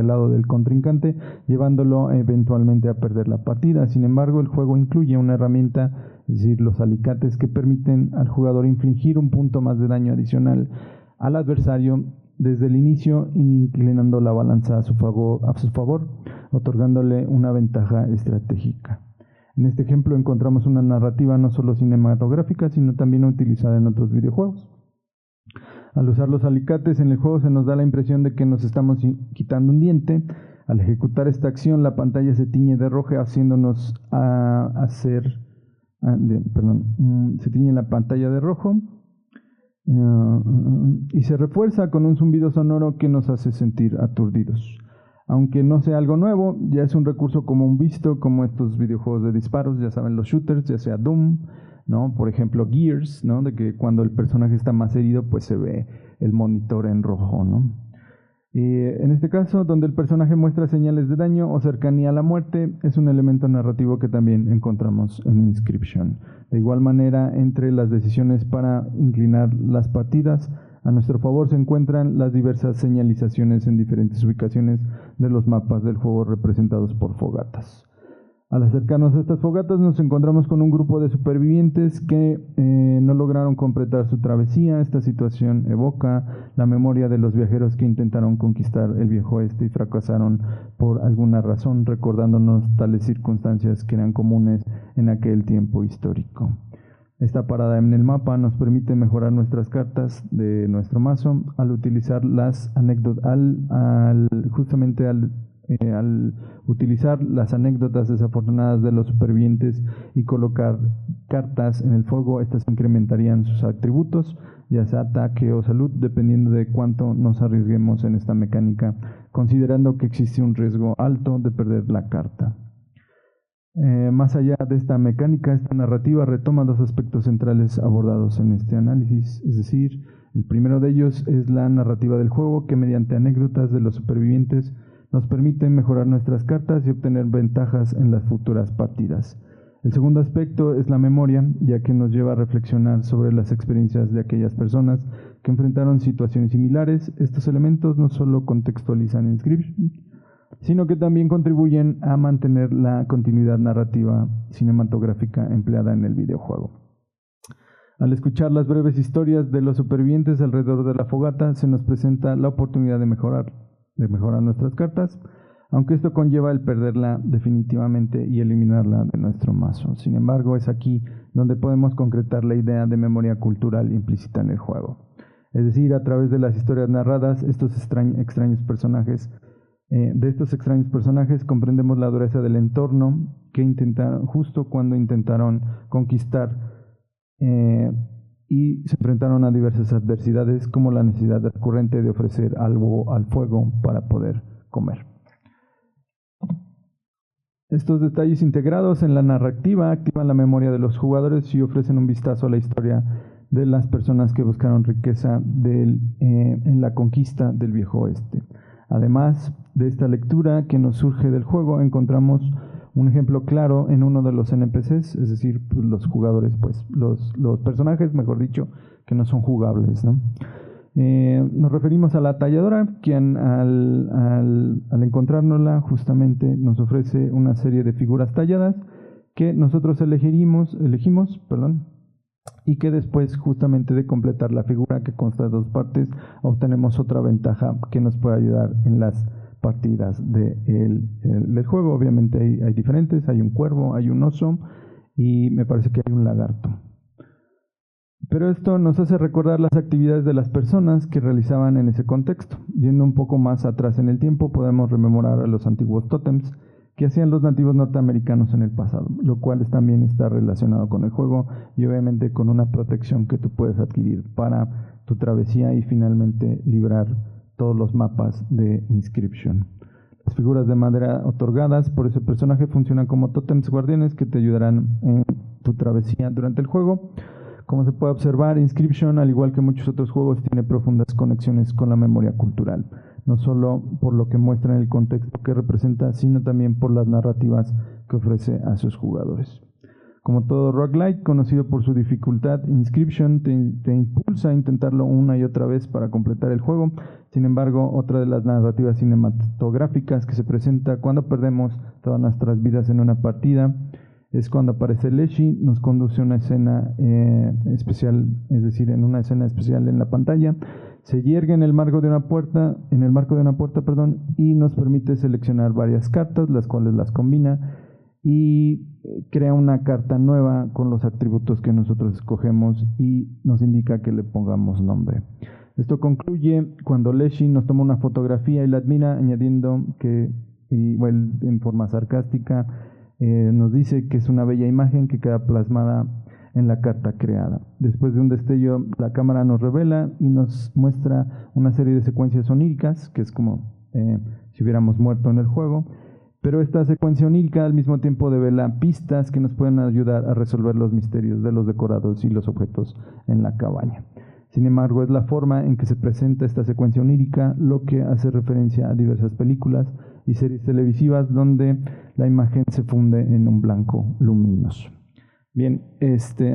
el lado del contrincante, llevándolo eventualmente a perder la partida. Sin embargo, el juego incluye una herramienta, es decir, los alicates, que permiten al jugador infligir un punto más de daño adicional al adversario desde el inicio, inclinando la balanza a su favor, otorgándole una ventaja estratégica. En este ejemplo encontramos una narrativa no solo cinematográfica, sino también utilizada en otros videojuegos. Al usar los alicates en el juego se nos da la impresión de que nos estamos quitando un diente. Al ejecutar esta acción, la pantalla se tiñe de rojo, haciéndonos se tiñe la pantalla de rojo y se refuerza con un zumbido sonoro que nos hace sentir aturdidos. Aunque no sea algo nuevo, ya es un recurso común visto, como estos videojuegos de disparos, ya saben, los shooters, ya sea Doom, ¿no? Por ejemplo, Gears, ¿no? De que cuando el personaje está más herido, pues se ve el monitor en rojo, ¿no? En este caso, donde el personaje muestra señales de daño o cercanía a la muerte, es un elemento narrativo que también encontramos en Inscription. De igual manera, entre las decisiones para inclinar las partidas, a nuestro favor se encuentran las diversas señalizaciones en diferentes ubicaciones de los mapas del juego representados por fogatas. Al acercarnos a estas fogatas nos encontramos con un grupo de supervivientes que no lograron completar su travesía. Esta situación evoca la memoria de los viajeros que intentaron conquistar el viejo oeste y fracasaron por alguna razón, recordándonos tales circunstancias que eran comunes en aquel tiempo histórico. Esta parada en el mapa nos permite mejorar nuestras cartas de nuestro mazo al utilizar las anécdotas, al utilizar las anécdotas desafortunadas de los supervivientes y colocar cartas en el fuego. Estas incrementarían sus atributos, ya sea ataque o salud, dependiendo de cuánto nos arriesguemos en esta mecánica, considerando que existe un riesgo alto de perder la carta. Más allá de esta mecánica, esta narrativa retoma dos aspectos centrales abordados en este análisis, es decir, el primero de ellos es la narrativa del juego, que mediante anécdotas de los supervivientes nos permite mejorar nuestras cartas y obtener ventajas en las futuras partidas. El segundo aspecto es la memoria, ya que nos lleva a reflexionar sobre las experiencias de aquellas personas que enfrentaron situaciones similares. Estos elementos no solo contextualizan Inscription, sino que también contribuyen a mantener la continuidad narrativa cinematográfica empleada en el videojuego. Al escuchar las breves historias de los supervivientes alrededor de la fogata, se nos presenta la oportunidad de mejorar nuestras cartas, aunque esto conlleva el perderla definitivamente y eliminarla de nuestro mazo. Sin embargo, es aquí donde podemos concretar la idea de memoria cultural implícita en el juego. Es decir, a través de las historias narradas, de estos extraños personajes comprendemos la dureza del entorno que intentaron justo cuando intentaron conquistar y se enfrentaron a diversas adversidades, como la necesidad recurrente de ofrecer algo al fuego para poder comer. Estos detalles integrados en la narrativa activan la memoria de los jugadores y ofrecen un vistazo a la historia de las personas que buscaron riqueza en la conquista del viejo oeste. Además de esta lectura que nos surge del juego, encontramos un ejemplo claro en uno de los NPCs, es decir, pues, los jugadores, pues los personajes, mejor dicho, que no son jugables, ¿no? Nos referimos a la talladora, quien al encontrárnosla justamente nos ofrece una serie de figuras talladas que nosotros elegimos, y que después justamente de completar la figura, que consta de dos partes, obtenemos otra ventaja que nos puede ayudar en las partidas del juego. Obviamente hay diferentes, hay un cuervo, hay un oso y me parece que hay un lagarto. Pero esto nos hace recordar las actividades de las personas que realizaban en ese contexto. Yendo un poco más atrás en el tiempo, podemos rememorar a los antiguos tótems que hacían los nativos norteamericanos en el pasado, lo cual también está relacionado con el juego y obviamente con una protección que tú puedes adquirir para tu travesía y finalmente librar todos los mapas de Inscription. Las figuras de madera otorgadas por ese personaje funcionan como tótems guardianes que te ayudarán en tu travesía durante el juego. Como se puede observar, Inscription, al igual que muchos otros juegos, tiene profundas conexiones con la memoria cultural, no solo por lo que muestra en el contexto que representa, sino también por las narrativas que ofrece a sus jugadores. Como todo roguelike, conocido por su dificultad, Inscription te impulsa a intentarlo una y otra vez para completar el juego. Sin embargo, otra de las narrativas cinematográficas que se presenta cuando perdemos todas nuestras vidas en una partida es cuando aparece Leshy, nos conduce a una escena especial, es decir, en una escena especial en la pantalla, se yergue en el marco de una puerta, y nos permite seleccionar varias cartas, las cuales las combina y crea una carta nueva con los atributos que nosotros escogemos y nos indica que le pongamos nombre. Esto concluye cuando Leshy nos toma una fotografía y la admira, añadiendo que, en forma sarcástica, nos dice que es una bella imagen que queda plasmada en la carta creada. Después de un destello, la cámara nos revela y nos muestra una serie de secuencias oníricas, que es como si hubiéramos muerto en el juego. Pero esta secuencia onírica al mismo tiempo devela pistas que nos pueden ayudar a resolver los misterios de los decorados y los objetos en la cabaña. Sin embargo, es la forma en que se presenta esta secuencia onírica lo que hace referencia a diversas películas y series televisivas donde la imagen se funde en un blanco luminoso. Bien,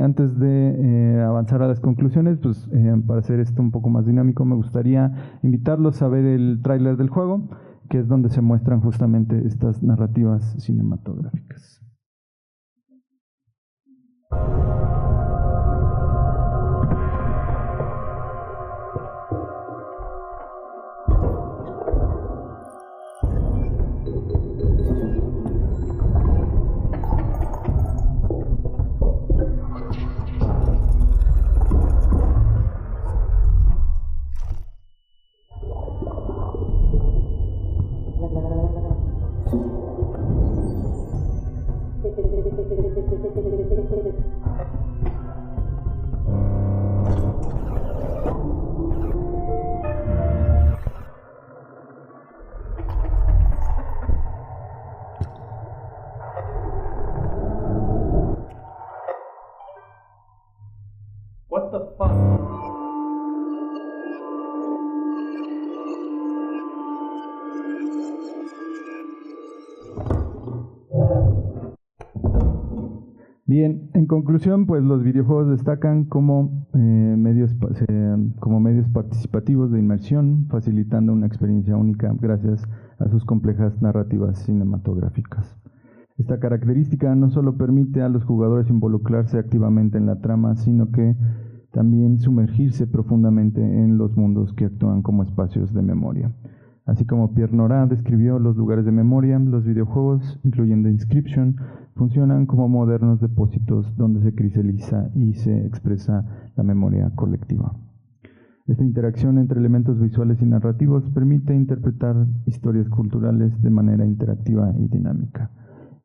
antes de avanzar a las conclusiones, pues para hacer esto un poco más dinámico, me gustaría invitarlos a ver el tráiler del juego, que es donde se muestran justamente estas narrativas cinematográficas. What the fuck? Bien, en conclusión, pues los videojuegos destacan como medios participativos de inmersión, facilitando una experiencia única gracias a sus complejas narrativas cinematográficas. Esta característica no solo permite a los jugadores involucrarse activamente en la trama, sino que también sumergirse profundamente en los mundos que actúan como espacios de memoria. Así como Pierre Nora describió los lugares de memoria, los videojuegos, incluyendo Inscription, funcionan como modernos depósitos donde se cristaliza y se expresa la memoria colectiva. Esta interacción entre elementos visuales y narrativos permite interpretar historias culturales de manera interactiva y dinámica.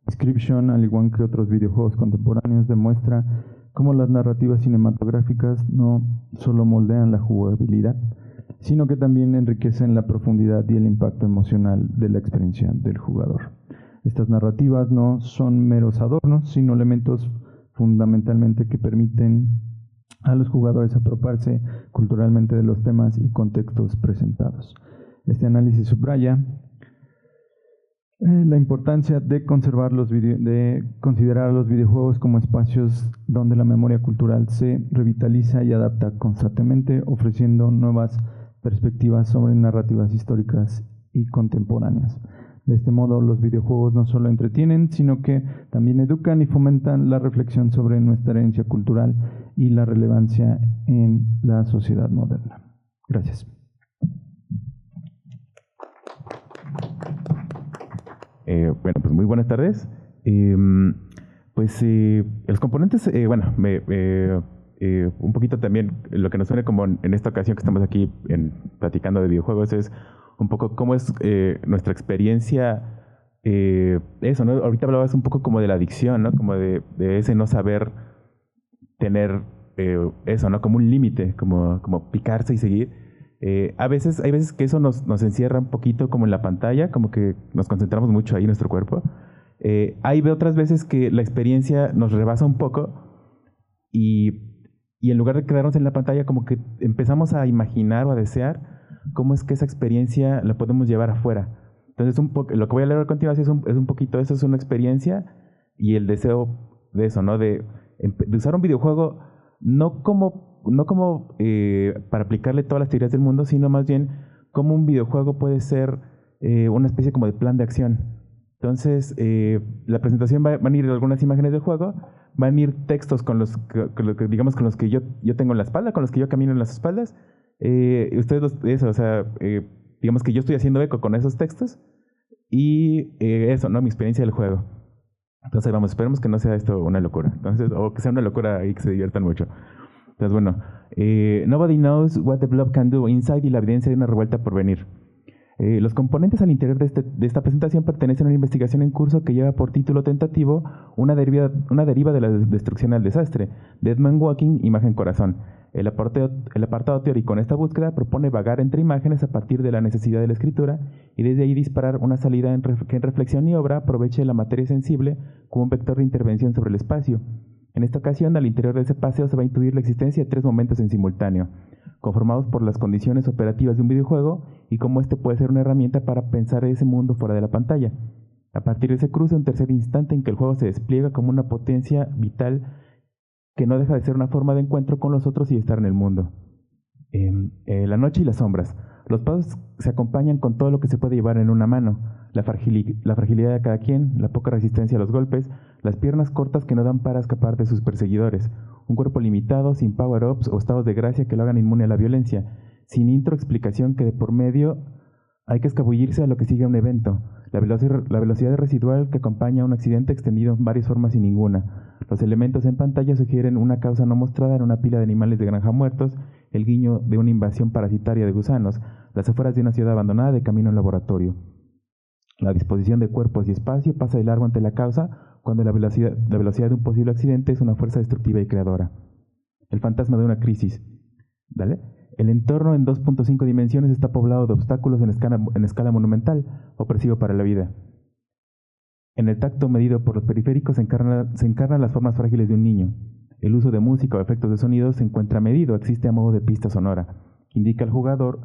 Inscription, al igual que otros videojuegos contemporáneos, demuestra cómo las narrativas cinematográficas no solo moldean la jugabilidad, sino que también enriquecen la profundidad y el impacto emocional de la experiencia del jugador. Estas narrativas no son meros adornos, sino elementos fundamentalmente que permiten a los jugadores apropiarse culturalmente de los temas y contextos presentados. Este análisis subraya la importancia de considerar a los videojuegos como espacios donde la memoria cultural se revitaliza y adapta constantemente, ofreciendo nuevas perspectivas sobre narrativas históricas y contemporáneas. De este modo, los videojuegos no solo entretienen, sino que también educan y fomentan la reflexión sobre nuestra herencia cultural y la relevancia en la sociedad moderna. Gracias. Bueno, pues muy buenas tardes. Los componentes, un poquito también lo que nos une como en esta ocasión que estamos aquí platicando de videojuegos es un poco cómo es nuestra experiencia, eso, ¿no? Ahorita hablabas un poco como de la adicción, ¿no? Como de ese no saber tener eso, ¿no? Como un límite, como picarse y seguir. Hay veces que eso nos encierra un poquito como en la pantalla, como que nos concentramos mucho ahí en nuestro cuerpo. Hay otras veces que la experiencia nos rebasa un poco y en lugar de quedarnos en la pantalla, como que empezamos a imaginar o a desear cómo es que esa experiencia la podemos llevar afuera. Entonces, lo que voy a leer a continuación es un poquito eso, es una experiencia y el deseo de eso, ¿no? De usar un videojuego no como para aplicarle todas las teorías del mundo, sino más bien como un videojuego puede ser una especie como de plan de acción. Entonces, la presentación van a ir algunas imágenes del juego, van a ir textos con los que yo tengo en la espalda, con los que yo camino en las espaldas. Digamos que yo estoy haciendo eco con esos textos y eso, ¿no? Mi experiencia del juego. Entonces, vamos, esperemos que no sea esto una locura. Entonces, o que sea una locura y que se diviertan mucho. Entonces, bueno, Nobody Knows What the Blob Can Do, Inside y la evidencia de una revuelta por venir. Los componentes al interior de esta presentación pertenecen a una investigación en curso que lleva por título tentativo una deriva de la destrucción al desastre, Dead Man Walking, Imagen Corazón. El apartado teórico en esta búsqueda propone vagar entre imágenes a partir de la necesidad de la escritura y desde ahí disparar una salida que en reflexión y obra aproveche la materia sensible como un vector de intervención sobre el espacio. En esta ocasión, al interior de ese paseo se va a intuir la existencia de 3 momentos en simultáneo, conformados por las condiciones operativas de un videojuego y cómo este puede ser una herramienta para pensar ese mundo fuera de la pantalla. A partir de ese cruce, un tercer instante en que el juego se despliega como una potencia vital que no deja de ser una forma de encuentro con los otros y estar en el mundo. La noche y las sombras. Los pasos se acompañan con todo lo que se puede llevar en una mano. La fragilidad de cada quien, la poca resistencia a los golpes, las piernas cortas que no dan para escapar de sus perseguidores, un cuerpo limitado, sin power-ups o estados de gracia que lo hagan inmune a la violencia, sin explicación que de por medio hay que escabullirse a lo que sigue un evento, la velocidad residual que acompaña a un accidente extendido en varias formas y ninguna. Los elementos en pantalla sugieren una causa no mostrada en una pila de animales de granja muertos, el guiño de una invasión parasitaria de gusanos, las afueras de una ciudad abandonada de camino a un laboratorio. La disposición de cuerpos y espacio pasa de largo ante la causa cuando la velocidad de un posible accidente es una fuerza destructiva y creadora. El fantasma de una crisis. ¿Vale? El entorno en 2.5 dimensiones está poblado de obstáculos en escala monumental, opresivo para la vida. En el tacto medido por los periféricos se encarnan las formas frágiles de un niño. El uso de música o efectos de sonido se encuentra medido, existe a modo de pista sonora. Indica al jugador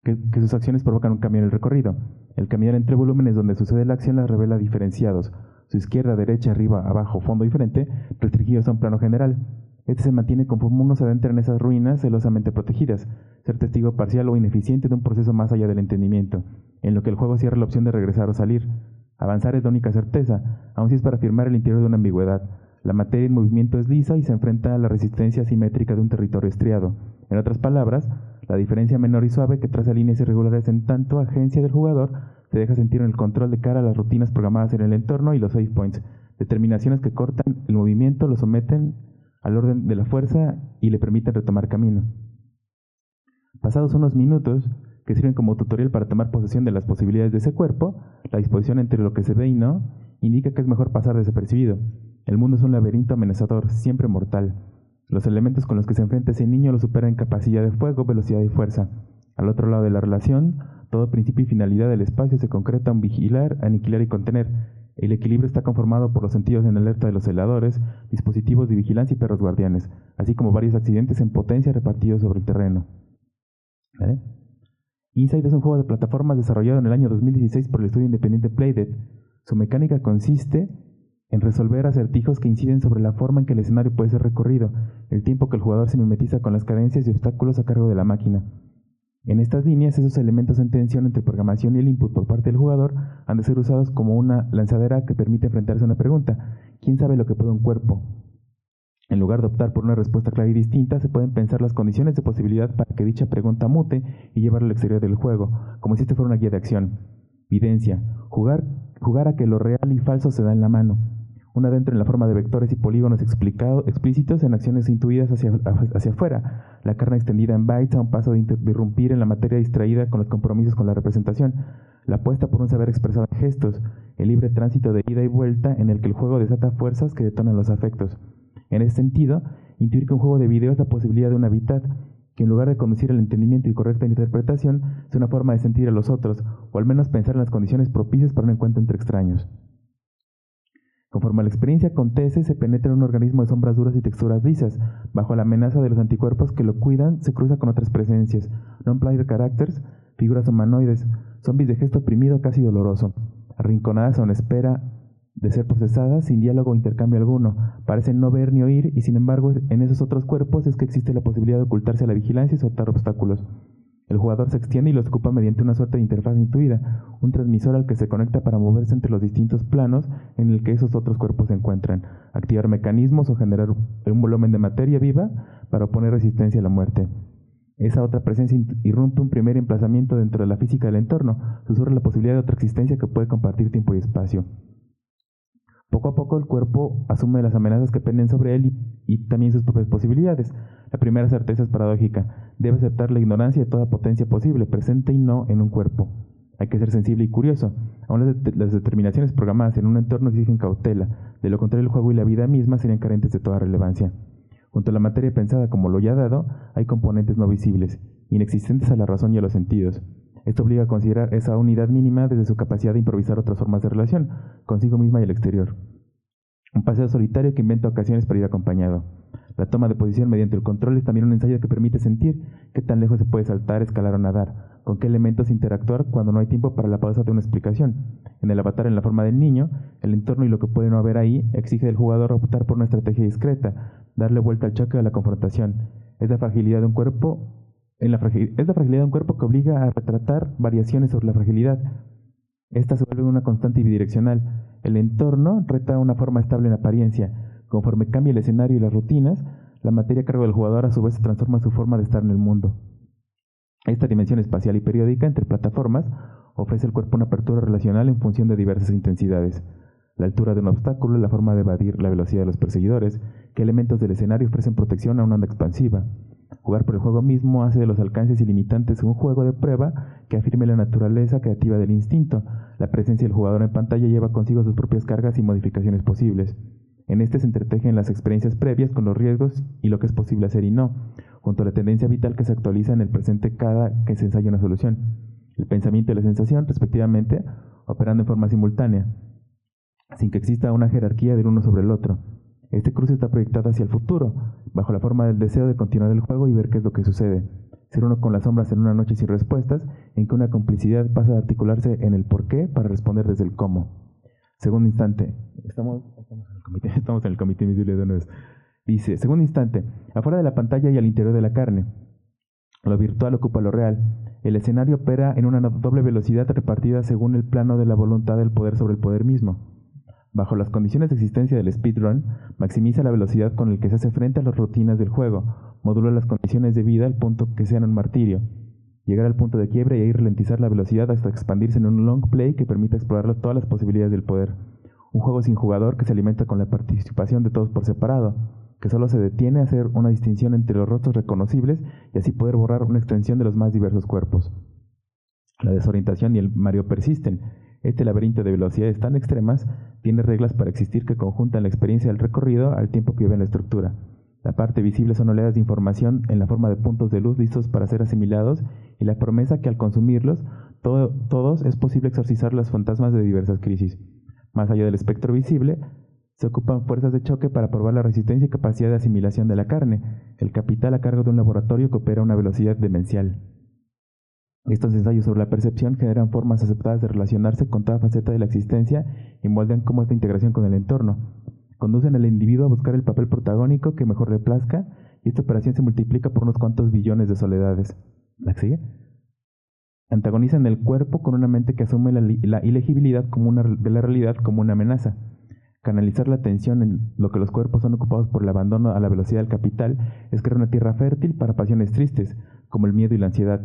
que sus acciones provocan un cambio en el recorrido. El caminar entre volúmenes donde sucede la acción las revela diferenciados. Su izquierda, derecha, arriba, abajo, fondo y frente, restringidos a un plano general. Este se mantiene conforme uno se adentra en esas ruinas celosamente protegidas, ser testigo parcial o ineficiente de un proceso más allá del entendimiento, en lo que el juego cierra la opción de regresar o salir. Avanzar es la única certeza, aun si es para afirmar el interior de una ambigüedad. La materia en movimiento es lisa y se enfrenta a la resistencia asimétrica de un territorio estriado. En otras palabras, la diferencia menor y suave que traza líneas irregulares en tanto agencia del jugador se deja sentir en el control de cara a las rutinas programadas en el entorno y los save points, determinaciones que cortan el movimiento, lo someten al orden de la fuerza y le permiten retomar camino. Pasados unos minutos, que sirven como tutorial para tomar posesión de las posibilidades de ese cuerpo, la disposición entre lo que se ve y no, indica que es mejor pasar desapercibido. El mundo es un laberinto amenazador, siempre mortal. Los elementos con los que se enfrenta ese niño lo superan en capacidad de fuego, velocidad y fuerza. Al otro lado de la relación, todo principio y finalidad del espacio se concreta en vigilar, aniquilar y contener. El equilibrio está conformado por los sentidos en alerta de los celadores, dispositivos de vigilancia y perros guardianes, así como varios accidentes en potencia repartidos sobre el terreno. ¿Vale? Inside es un juego de plataformas desarrollado en el año 2016 por el estudio independiente Playdead. Su mecánica consiste en resolver acertijos que inciden sobre la forma en que el escenario puede ser recorrido, el tiempo que el jugador se mimetiza con las cadencias y obstáculos a cargo de la máquina. En estas líneas, esos elementos en tensión entre programación y el input por parte del jugador han de ser usados como una lanzadera que permite enfrentarse a una pregunta. ¿Quién sabe lo que puede un cuerpo? En lugar de optar por una respuesta clara y distinta, se pueden pensar las condiciones de posibilidad para que dicha pregunta mute y llevarla al exterior del juego, como si este fuera una guía de acción. Videncia. Jugar a que lo real y falso se da en la mano. Un adentro en la forma de vectores y polígonos explícitos en acciones intuidas hacia afuera, la carne extendida en bytes a un paso de irrumpir en la materia distraída con los compromisos con la representación, la apuesta por un saber expresado en gestos, el libre tránsito de ida y vuelta en el que el juego desata fuerzas que detonan los afectos. En ese sentido, intuir que un juego de video es la posibilidad de un hábitat, que en lugar de conducir al entendimiento y correcta interpretación, es una forma de sentir a los otros, o al menos pensar en las condiciones propicias para un encuentro entre extraños. Conforme a la experiencia acontece, se penetra en un organismo de sombras duras y texturas lisas. Bajo la amenaza de los anticuerpos que lo cuidan, se cruza con otras presencias, non-player characters, figuras humanoides, zombies de gesto oprimido casi doloroso, arrinconadas a una espera de ser procesadas sin diálogo o intercambio alguno. Parecen no ver ni oír y sin embargo en esos otros cuerpos es que existe la posibilidad de ocultarse a la vigilancia y soltar obstáculos. El jugador se extiende y los ocupa mediante una suerte de interfaz intuida, un transmisor al que se conecta para moverse entre los distintos planos en el que esos otros cuerpos se encuentran, activar mecanismos o generar un volumen de materia viva para oponer resistencia a la muerte. Esa otra presencia irrumpe un primer emplazamiento dentro de la física del entorno, susurra la posibilidad de otra existencia que puede compartir tiempo y espacio. Poco a poco el cuerpo asume las amenazas que penden sobre él y también sus propias posibilidades. La primera certeza es paradójica. Debe aceptar la ignorancia de toda potencia posible, presente y no en un cuerpo. Hay que ser sensible y curioso. Aún las determinaciones programadas en un entorno exigen cautela. De lo contrario, el juego y la vida misma serían carentes de toda relevancia. Junto a la materia pensada como lo ya dado, hay componentes no visibles, inexistentes a la razón y a los sentidos. Esto obliga a considerar esa unidad mínima desde su capacidad de improvisar otras formas de relación, consigo misma y el exterior. Un paseo solitario que inventa ocasiones para ir acompañado. La toma de posición mediante el control es también un ensayo que permite sentir qué tan lejos se puede saltar, escalar o nadar, con qué elementos interactuar cuando no hay tiempo para la pausa de una explicación. En el avatar en la forma del niño, el entorno y lo que puede no haber ahí exige del jugador optar por una estrategia discreta, darle vuelta al choque o a la confrontación. Es la fragilidad de un cuerpo que obliga a retratar variaciones sobre la fragilidad. Esta se vuelve una constante y bidireccional. El entorno reta una forma estable en apariencia. Conforme cambia el escenario y las rutinas, la materia a cargo del jugador a su vez se transforma en su forma de estar en el mundo. Esta dimensión espacial y periódica entre plataformas ofrece al cuerpo una apertura relacional en función de diversas intensidades. La altura de un obstáculo, la forma de evadir la velocidad de los perseguidores, qué elementos del escenario ofrecen protección a una onda expansiva. Jugar por el juego mismo hace de los alcances ilimitantes un juego de prueba que afirme la naturaleza creativa del instinto. La presencia del jugador en pantalla lleva consigo sus propias cargas y modificaciones posibles. En este se entretejen las experiencias previas con los riesgos y lo que es posible hacer y no, junto a la tendencia vital que se actualiza en el presente cada que se ensaya una solución. El pensamiento y la sensación, respectivamente, operando en forma simultánea, sin que exista una jerarquía del uno sobre el otro. Este cruce está proyectado hacia el futuro, bajo la forma del deseo de continuar el juego y ver qué es lo que sucede. Ser uno con las sombras en una noche sin respuestas, en que una complicidad pasa a articularse en el por qué para responder desde el cómo. Segundo instante. Estamos en el comité invisible de nuevo. Dice, segundo instante. Afuera de la pantalla y al interior de la carne. Lo virtual ocupa lo real. El escenario opera en una doble velocidad repartida según el plano de la voluntad del poder sobre el poder mismo. Bajo las condiciones de existencia del speedrun, maximiza la velocidad con la que se hace frente a las rutinas del juego, modula las condiciones de vida al punto que sean un martirio, llegar al punto de quiebre y ahí ralentizar la velocidad hasta expandirse en un long play que permita explorar todas las posibilidades del poder. Un juego sin jugador que se alimenta con la participación de todos por separado, que solo se detiene a hacer una distinción entre los rostros reconocibles y así poder borrar una extensión de los más diversos cuerpos. La desorientación y el mareo persisten. Este laberinto de velocidades tan extremas tiene reglas para existir que conjuntan la experiencia del recorrido al tiempo que vive en la estructura. La parte visible son oleadas de información en la forma de puntos de luz listos para ser asimilados y la promesa que al consumirlos, todos es posible exorcizar los fantasmas de diversas crisis. Más allá del espectro visible, se ocupan fuerzas de choque para probar la resistencia y capacidad de asimilación de la carne, el capital a cargo de un laboratorio que opera a una velocidad demencial. Estos ensayos sobre la percepción generan formas aceptadas de relacionarse con toda faceta de la existencia y moldean cómo esta integración con el entorno. Conducen al individuo a buscar el papel protagónico que mejor le plazca y esta operación se multiplica por unos cuantos billones de soledades. ¿La que sigue? Antagonizan el cuerpo con una mente que asume la ilegibilidad de la realidad como una amenaza. Canalizar la atención en lo que los cuerpos son ocupados por el abandono a la velocidad del capital es crear una tierra fértil para pasiones tristes, como el miedo y la ansiedad.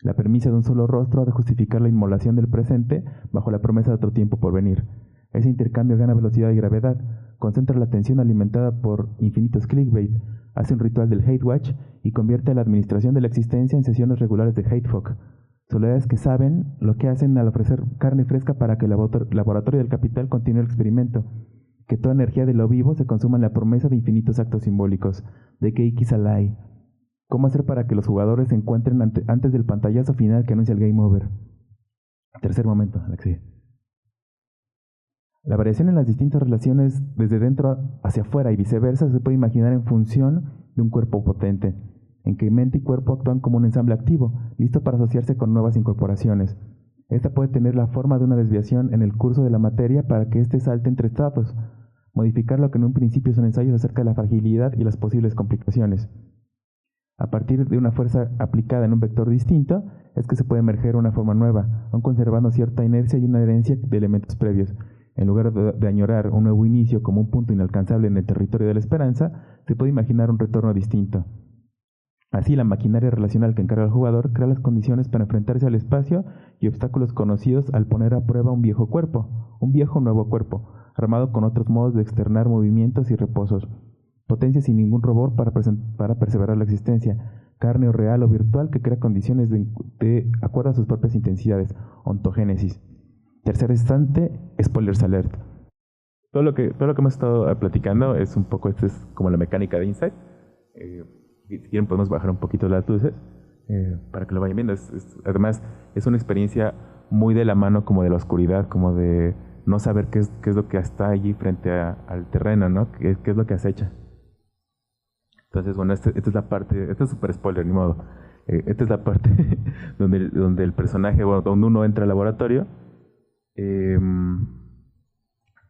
La premisa de un solo rostro ha de justificar la inmolación del presente bajo la promesa de otro tiempo por venir. Ese intercambio gana velocidad y gravedad, concentra la atención alimentada por infinitos clickbait, hace un ritual del hate watch y convierte a la administración de la existencia en sesiones regulares de hatefuck. Soledades que saben lo que hacen al ofrecer carne fresca para que el laboratorio del capital continúe el experimento, que toda energía de lo vivo se consuma en la promesa de infinitos actos simbólicos, de Keiki Salai. ¿Cómo hacer para que los jugadores se encuentren antes del pantallazo final que anuncia el Game Over? Tercer momento, Alexi. La variación en las distintas relaciones desde dentro hacia afuera y viceversa se puede imaginar en función de un cuerpo potente, en que mente y cuerpo actúan como un ensamble activo, listo para asociarse con nuevas incorporaciones. Esta puede tener la forma de una desviación en el curso de la materia para que éste salte entre estratos, modificar lo que en un principio son ensayos acerca de la fragilidad y las posibles complicaciones. A partir de una fuerza aplicada en un vector distinto, es que se puede emerger una forma nueva, aun conservando cierta inercia y una herencia de elementos previos. En lugar de añorar un nuevo inicio como un punto inalcanzable en el territorio de la esperanza, se puede imaginar un retorno distinto. Así, la maquinaria relacional que encarga al jugador crea las condiciones para enfrentarse al espacio y obstáculos conocidos al poner a prueba un viejo nuevo cuerpo, armado con otros modos de externar movimientos y reposos, potencia sin ningún rubor para perseverar la existencia, carne o real o virtual que crea condiciones de acuerdo a sus propias intensidades, ontogénesis. Tercer instante, spoilers alert. Todo lo que hemos estado platicando es un poco, esto es como la mecánica de Insight. Si quieren podemos bajar un poquito las luces para que lo vayan viendo. Además, es una experiencia muy de la mano como de la oscuridad, como de no saber qué es lo que está allí frente al terreno, ¿no? ¿Qué es lo que acecha? Entonces, bueno, esta es la parte, esto es súper spoiler, ni modo. Esta es la parte donde el personaje, bueno, donde uno entra al laboratorio,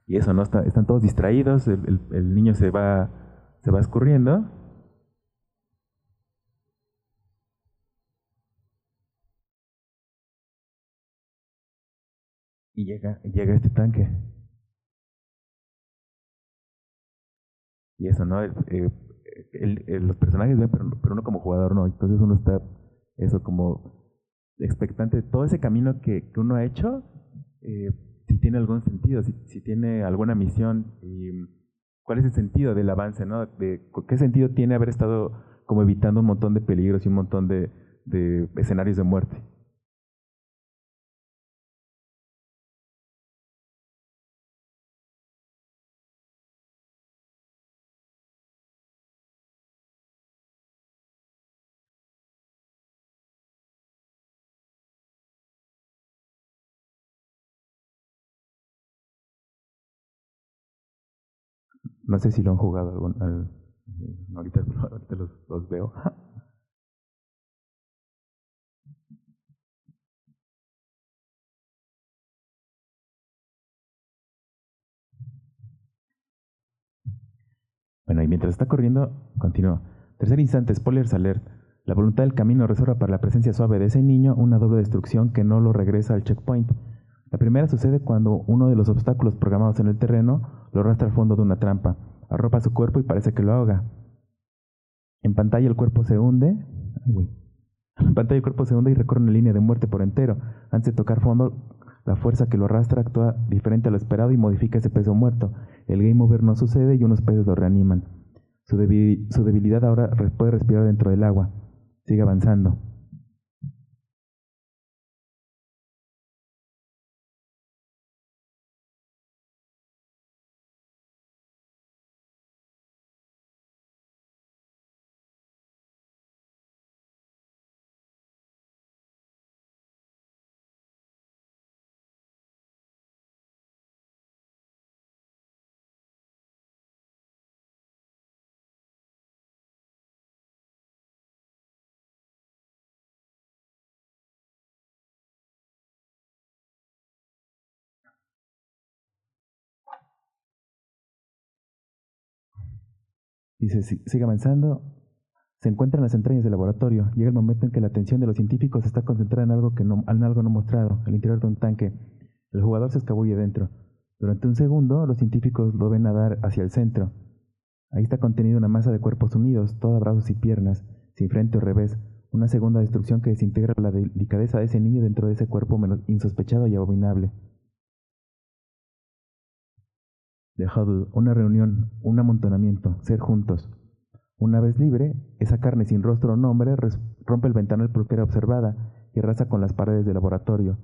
y eso, ¿no? Están todos distraídos, el niño se va escurriendo. Y llega este tanque. Y eso, ¿no? Los personajes ven, pero uno como jugador no. Entonces uno está, eso, como expectante de todo ese camino que uno ha hecho, si tiene algún sentido, si tiene alguna misión, y cuál es el sentido del avance, ¿no? ¿Qué sentido tiene haber estado como evitando un montón de peligros y un montón de escenarios de muerte? No sé si lo han jugado ahorita los veo. Bueno, y mientras está corriendo, continúa. Tercer instante, spoilers alert. La voluntad del camino reserva para la presencia suave de ese niño una doble destrucción que no lo regresa al checkpoint. La primera sucede cuando uno de los obstáculos programados en el terreno lo arrastra al fondo de una trampa, arropa su cuerpo y parece que lo ahoga. En pantalla el cuerpo se hunde. En pantalla el cuerpo se hunde y recorre una línea de muerte por entero. Antes de tocar fondo, la fuerza que lo arrastra actúa diferente a lo esperado y modifica ese peso muerto. El game over no sucede y unos peces lo reaniman. Su debilidad ahora puede respirar dentro del agua. Sigue avanzando. Dice, sigue avanzando. Se encuentra en las entrañas del laboratorio. Llega el momento en que la atención de los científicos está concentrada en algo no mostrado, el interior de un tanque. El jugador se escabulle dentro. Durante un segundo, los científicos lo ven nadar hacia el centro. Ahí está contenida una masa de cuerpos unidos, toda brazos y piernas, sin frente o revés. Una segunda destrucción que desintegra la delicadeza de ese niño dentro de ese cuerpo menos insospechado y abominable. The Huddle, una reunión, un amontonamiento, ser juntos. Una vez libre, esa carne sin rostro o nombre rompe el ventanal porque era observada y arrasa con las paredes del laboratorio.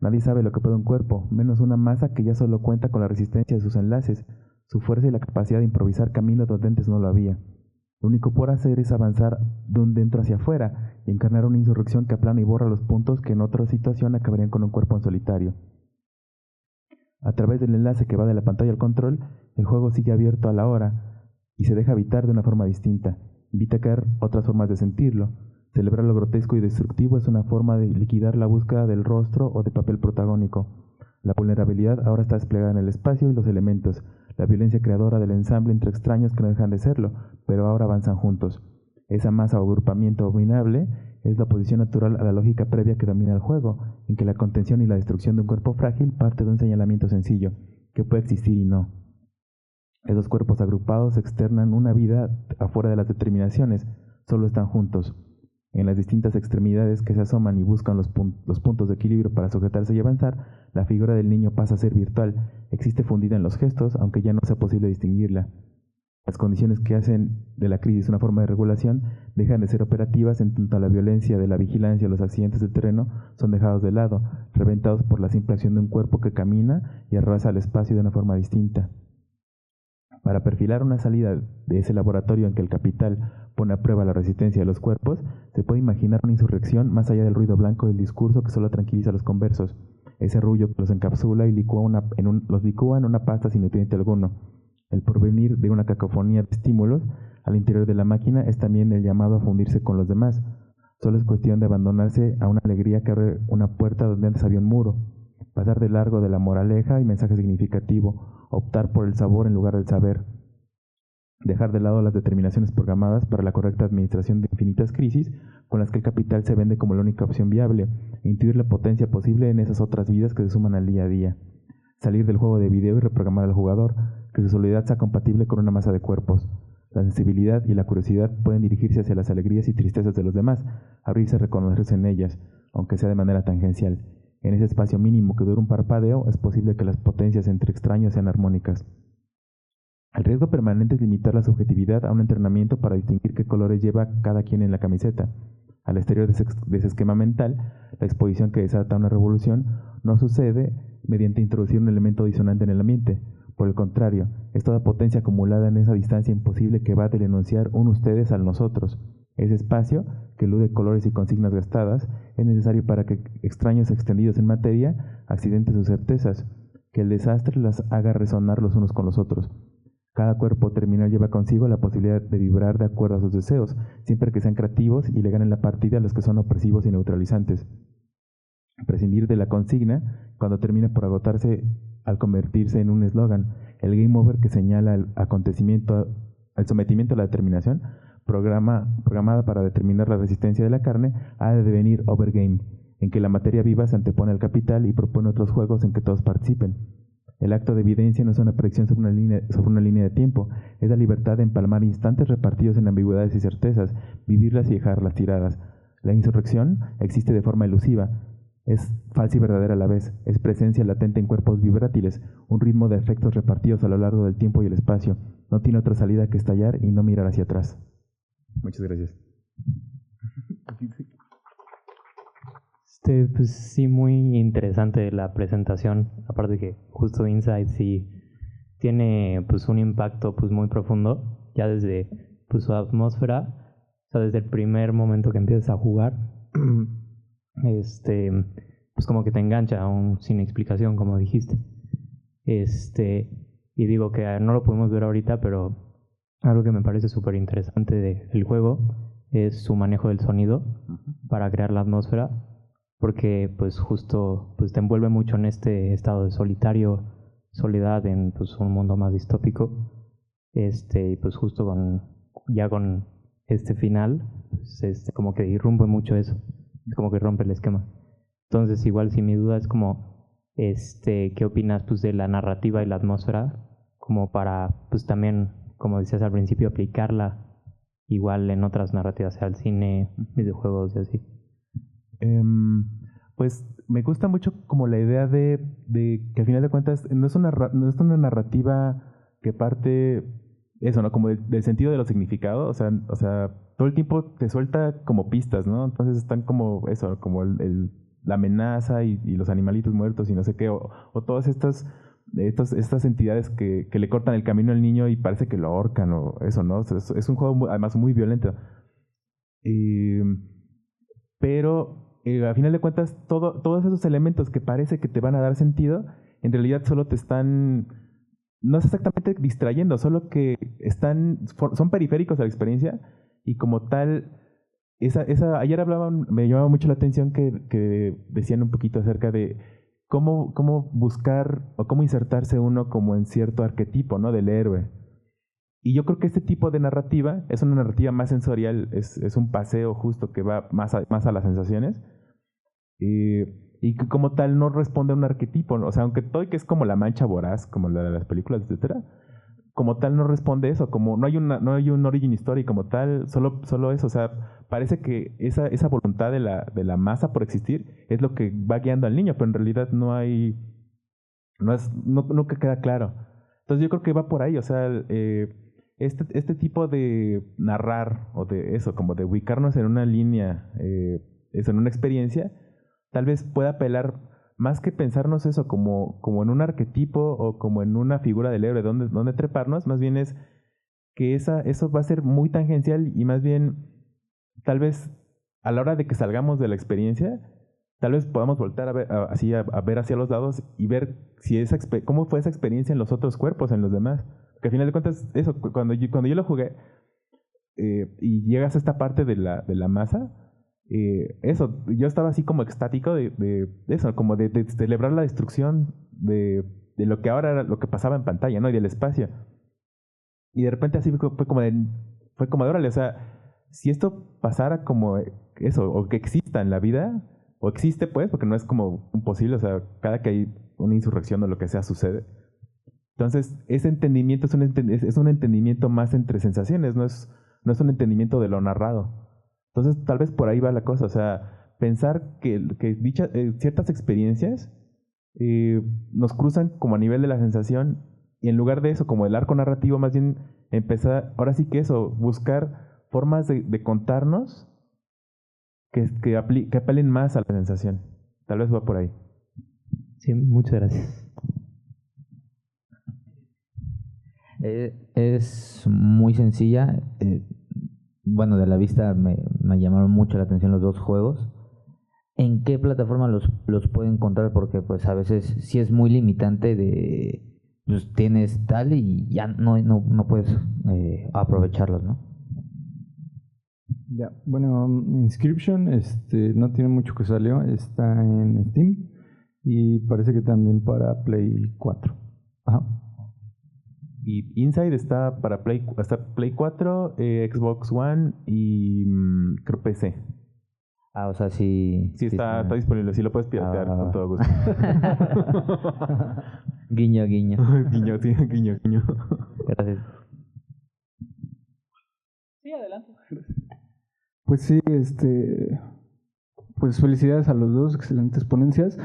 Nadie sabe lo que puede un cuerpo, menos una masa que ya solo cuenta con la resistencia de sus enlaces, su fuerza y la capacidad de improvisar caminos donde antes no lo había. Lo único por hacer es avanzar de un dentro hacia afuera y encarnar una insurrección que aplana y borra los puntos que en otra situación acabarían con un cuerpo en solitario. A través del enlace que va de la pantalla al control, el juego sigue abierto a la hora y se deja habitar de una forma distinta. Invita a caer otras formas de sentirlo. Celebrar lo grotesco y destructivo es una forma de liquidar la búsqueda del rostro o de papel protagónico. La vulnerabilidad ahora está desplegada en el espacio y los elementos, la violencia creadora del ensamble entre extraños que no dejan de serlo, pero ahora avanzan juntos. Esa masa o agrupamiento abominable es la oposición natural a la lógica previa que domina el juego, en que la contención y la destrucción de un cuerpo frágil parte de un señalamiento sencillo, que puede existir y no. Esos cuerpos agrupados externan una vida afuera de las determinaciones, solo están juntos. En las distintas extremidades que se asoman y buscan los puntos de equilibrio para sujetarse y avanzar, la figura del niño pasa a ser virtual, existe fundida en los gestos, aunque ya no sea posible distinguirla. Las condiciones que hacen de la crisis una forma de regulación dejan de ser operativas en tanto la violencia de la vigilancia o los accidentes de terreno son dejados de lado, reventados por la simple acción de un cuerpo que camina y arrasa el espacio de una forma distinta. Para perfilar una salida de ese laboratorio en que el capital pone a prueba la resistencia de los cuerpos, se puede imaginar una insurrección más allá del ruido blanco del discurso que solo tranquiliza a los conversos, ese ruido que los encapsula y los licúa en una pasta sin nutriente alguno. El porvenir de una cacofonía de estímulos al interior de la máquina es también el llamado a fundirse con los demás. Solo es cuestión de abandonarse a una alegría que abre una puerta donde antes había un muro, pasar de largo de la moraleja y mensaje significativo, optar por el sabor en lugar del saber, dejar de lado las determinaciones programadas para la correcta administración de infinitas crisis con las que el capital se vende como la única opción viable, e intuir la potencia posible en esas otras vidas que se suman al día a día. Salir del juego de video y reprogramar al jugador, que su soledad sea compatible con una masa de cuerpos. La sensibilidad y la curiosidad pueden dirigirse hacia las alegrías y tristezas de los demás, abrirse a reconocerse en ellas, aunque sea de manera tangencial. En ese espacio mínimo que dura un parpadeo, es posible que las potencias entre extraños sean armónicas. El riesgo permanente es limitar la subjetividad a un entrenamiento para distinguir qué colores lleva cada quien en la camiseta. Al exterior de ese esquema mental, la exposición que desata una revolución no sucede mediante introducir un elemento disonante en el ambiente. Por el contrario, es toda potencia acumulada en esa distancia imposible que va del enunciar un ustedes al nosotros. Ese espacio, que elude colores y consignas gastadas, es necesario para que extraños extendidos en materia accidenten sus certezas, que el desastre las haga resonar los unos con los otros. Cada cuerpo terminal lleva consigo la posibilidad de vibrar de acuerdo a sus deseos, siempre que sean creativos y le ganen la partida a los que son opresivos y neutralizantes. Prescindir de la consigna, cuando termina por agotarse al convertirse en un eslogan, el game over que señala el sometimiento a la determinación, programada para determinar la resistencia de la carne, ha de devenir overgame, en que la materia viva se antepone al capital y propone otros juegos en que todos participen. El acto de evidencia no es una predicción sobre una línea de tiempo, es la libertad de empalmar instantes repartidos en ambigüedades y certezas, vivirlas y dejarlas tiradas. La insurrección existe de forma elusiva, es falsa y verdadera a la vez, es presencia latente en cuerpos vibrátiles, un ritmo de efectos repartidos a lo largo del tiempo y el espacio. No tiene otra salida que estallar y no mirar hacia atrás. Muchas gracias. Pues sí, muy interesante la presentación. Aparte que justo Inside sí tiene pues un impacto pues muy profundo, ya desde pues su atmósfera, o sea, desde el primer momento que empiezas a jugar, pues como que te engancha aún sin explicación, como dijiste. Y digo que no lo podemos ver ahorita, pero algo que me parece súper interesante del juego es su manejo del sonido para crear la atmósfera, porque pues justo pues te envuelve mucho en este estado de soledad en pues un mundo más distópico, y pues justo con este final pues como que irrumpe mucho eso, como que rompe el esquema. Entonces igual si mi duda es como ¿qué opinas pues de la narrativa y la atmósfera como para pues también, como decías al principio, aplicarla igual en otras narrativas, sea el cine, videojuegos y así? Pues me gusta mucho como la idea de que al final de cuentas no es una narrativa que parte eso, ¿no? Como del sentido de los significados, o sea, todo el tiempo te suelta como pistas, ¿no? Entonces están como eso, como la amenaza y los animalitos muertos y no sé qué, o todas estas entidades que le cortan el camino al niño y parece que lo ahorcan o eso, ¿no? O sea, es un juego además muy violento. Pero al final de cuentas, todos esos elementos que parece que te van a dar sentido, en realidad solo te están, no es exactamente distrayendo, solo que son periféricos a la experiencia y como tal Ayer me llamaba mucho la atención que decían un poquito acerca de cómo buscar o cómo insertarse uno como en cierto arquetipo, ¿no? Del héroe. Y yo creo que este tipo de narrativa es una narrativa más sensorial, es un paseo justo que va más a las sensaciones. Y que como tal no responde a un arquetipo, ¿no? O sea, aunque Toy, que es como la mancha voraz, como la de las películas, etcétera, como tal no responde eso, como no hay un origin story como tal, solo eso, o sea, parece que esa voluntad de la masa por existir es lo que va guiando al niño, pero en realidad nunca queda claro. Entonces yo creo que va por ahí, o sea, este tipo de narrar o de eso, como de ubicarnos en una línea, en una experiencia, tal vez pueda apelar más que pensarnos eso como en un arquetipo o como en una figura del héroe donde treparnos, más bien es que eso va a ser muy tangencial y más bien tal vez a la hora de que salgamos de la experiencia, tal vez podamos voltar a ver, a ver hacia los lados y ver si cómo fue esa experiencia en los otros cuerpos, en los demás. Porque al final de cuentas, eso, cuando yo lo jugué y llegas a esta parte de la masa, eso, yo estaba así como extático de eso, como de celebrar la destrucción de lo que ahora era lo que pasaba en pantalla, ¿no? Y del espacio. Y de repente así fue como de órale, o sea, si esto pasara como eso, o que exista en la vida, o existe pues, porque no es como imposible, o sea, cada que hay una insurrección o lo que sea sucede. Entonces, ese entendimiento es un entendimiento más entre sensaciones, no es un entendimiento de lo narrado. Entonces, tal vez por ahí va la cosa, o sea, pensar que ciertas experiencias nos cruzan como a nivel de la sensación y en lugar de eso, como el arco narrativo, más bien empezar, ahora sí que eso, buscar formas de contarnos que apelen más a la sensación. Tal vez va por ahí. Sí, muchas gracias. Es muy sencilla. Bueno, de la vista me llamaron mucho la atención los dos juegos. ¿En qué plataforma los puedo encontrar? Porque pues a veces sí es muy limitante de pues tienes tal y ya no puedes aprovecharlos, ¿no? Ya, bueno, Inscription no tiene mucho que salió, está en Steam y parece que también para Play 4. Ajá. Y Inside está para Play 4, Xbox One y creo PC. Ah, o sea, sí. Sí, está disponible, sí lo puedes piratear con todo gusto. Guiño, guiño. Guiño, sí, guiño. Gracias. Sí, adelante. Pues sí, pues felicidades a los dos, excelentes ponencias.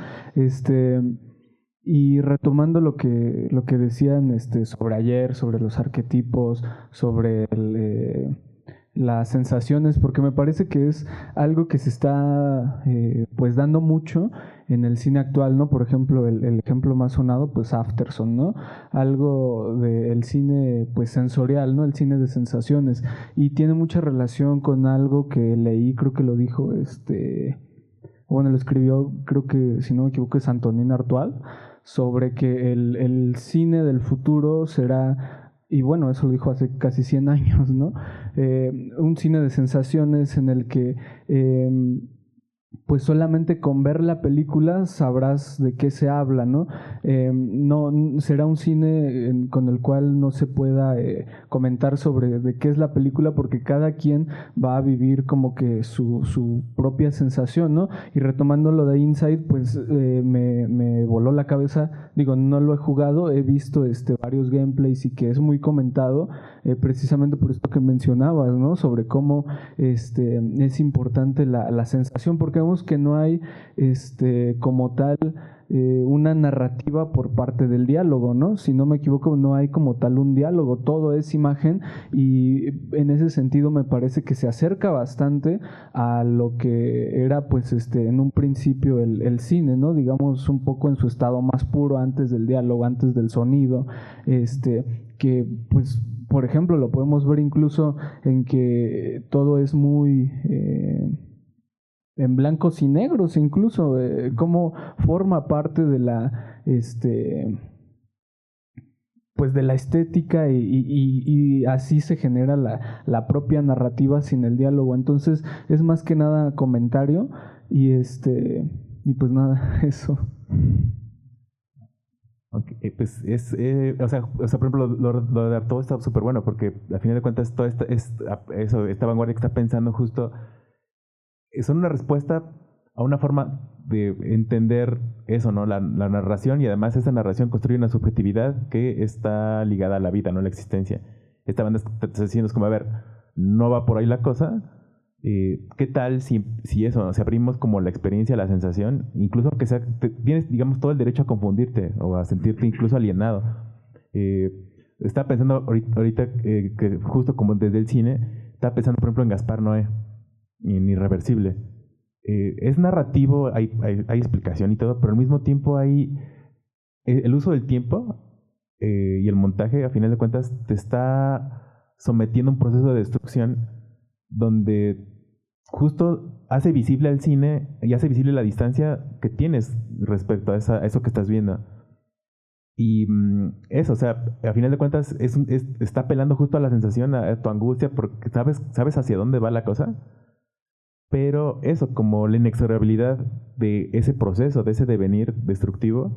Y retomando lo que decían sobre ayer, sobre los arquetipos, sobre las sensaciones, porque me parece que es algo que se está pues dando mucho en el cine actual, ¿no? Por ejemplo, el ejemplo más sonado, pues Afterson, ¿no? Algo del cine pues sensorial, ¿no? El cine de sensaciones. Y tiene mucha relación con algo que leí, creo que lo dijo bueno, lo escribió, creo que si no me equivoco es Antonin Artaud, sobre que el cine del futuro será, y bueno, eso lo dijo hace casi 100 años, ¿no? Un cine de sensaciones en el que pues solamente con ver la película sabrás de qué se habla, ¿no? No será un cine con el cual no se pueda comentar sobre de qué es la película porque cada quien va a vivir como que su propia sensación, ¿no? Y retomando lo de Inside, pues me voló la cabeza, digo, no lo he jugado, he visto varios gameplays y que es muy comentado precisamente por esto que mencionabas, ¿no? Sobre cómo es importante la sensación, porque vemos que no hay como tal una narrativa por parte del diálogo, ¿no? Si no me equivoco, no hay como tal un diálogo, todo es imagen y en ese sentido me parece que se acerca bastante a lo que era pues en un principio el cine, ¿no? Digamos un poco en su estado más puro antes del diálogo, antes del sonido, que pues por ejemplo lo podemos ver incluso en que todo es muy en blancos y negros, incluso cómo forma parte de la pues de la estética y así se genera la propia narrativa sin el diálogo. Entonces es más que nada comentario y pues nada, eso. Okay, pues o sea, por ejemplo, lo de Artaud está súper bueno porque al final de cuentas toda esta vanguardia que está pensando justo son una respuesta a una forma de entender eso, ¿no? La narración, y además esa narración construye una subjetividad que está ligada a la vida, ¿no? La existencia. Esta banda está diciendo, es como, a ver, no va por ahí la cosa. ¿Qué tal si eso, si abrimos como la experiencia, la sensación, incluso aunque sea, tienes, digamos, todo el derecho a confundirte o a sentirte incluso alienado? Estaba pensando ahorita que justo como desde el cine, estaba pensando, por ejemplo, en Gaspar Noé, en Irreversible. Es narrativo, hay explicación y todo, pero al mismo tiempo hay el uso del tiempo y el montaje, a final de cuentas, te está sometiendo a un proceso de destrucción donde justo hace visible al cine y hace visible la distancia que tienes respecto a eso que estás viendo. Y eso, o sea, a final de cuentas está apelando justo a la sensación, a tu angustia, porque sabes hacia dónde va la cosa. Pero eso, como la inexorabilidad de ese proceso, de ese devenir destructivo,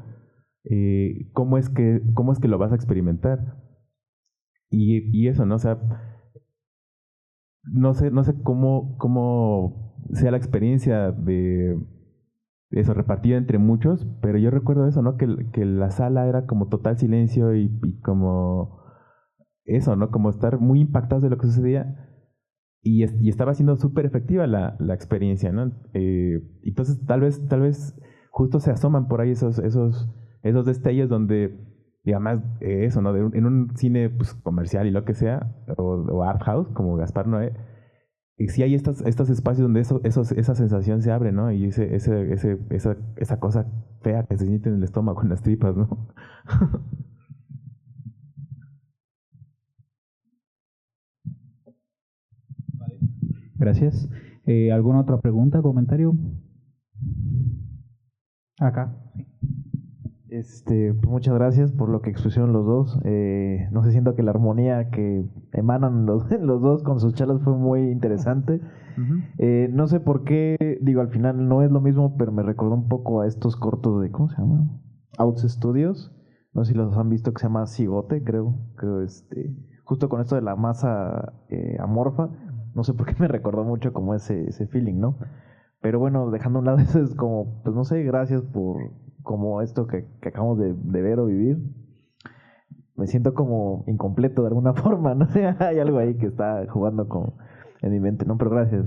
¿cómo es que lo vas a experimentar? Y eso, ¿no? O sea, no sé cómo sea la experiencia de eso, repartida entre muchos, pero yo recuerdo eso, ¿no? Que la sala era como total silencio y como eso, ¿no? Como estar muy impactados de lo que sucedía. Y estaba siendo súper efectiva la experiencia, ¿no? Entonces tal vez justo se asoman por ahí esos destellos donde, digamos, eso, ¿no? En un cine pues, comercial y lo que sea, o art house, como Gaspar Noé, y sí hay estos espacios donde esa sensación se abre, ¿no? Y esa cosa fea que se siente en el estómago, en las tripas, ¿no? Gracias. ¿Alguna otra pregunta, comentario? Acá. Pues muchas gracias por lo que expusieron los dos. No sé, siento que la armonía que emanan los dos con sus charlas fue muy interesante. No sé por qué, digo, al final no es lo mismo, pero me recordó un poco a estos cortos de, ¿cómo se llama? Outs Studios. No sé si los han visto, que se llama Cigote, creo justo con esto de la masa amorfa. No sé por qué me recordó mucho como ese feeling, ¿no? Pero bueno, dejando a un lado eso, es como, pues no sé, gracias por como esto que acabamos de ver o vivir. Me siento como incompleto de alguna forma, no sé, hay algo ahí que está jugando en mi mente, ¿no? Pero gracias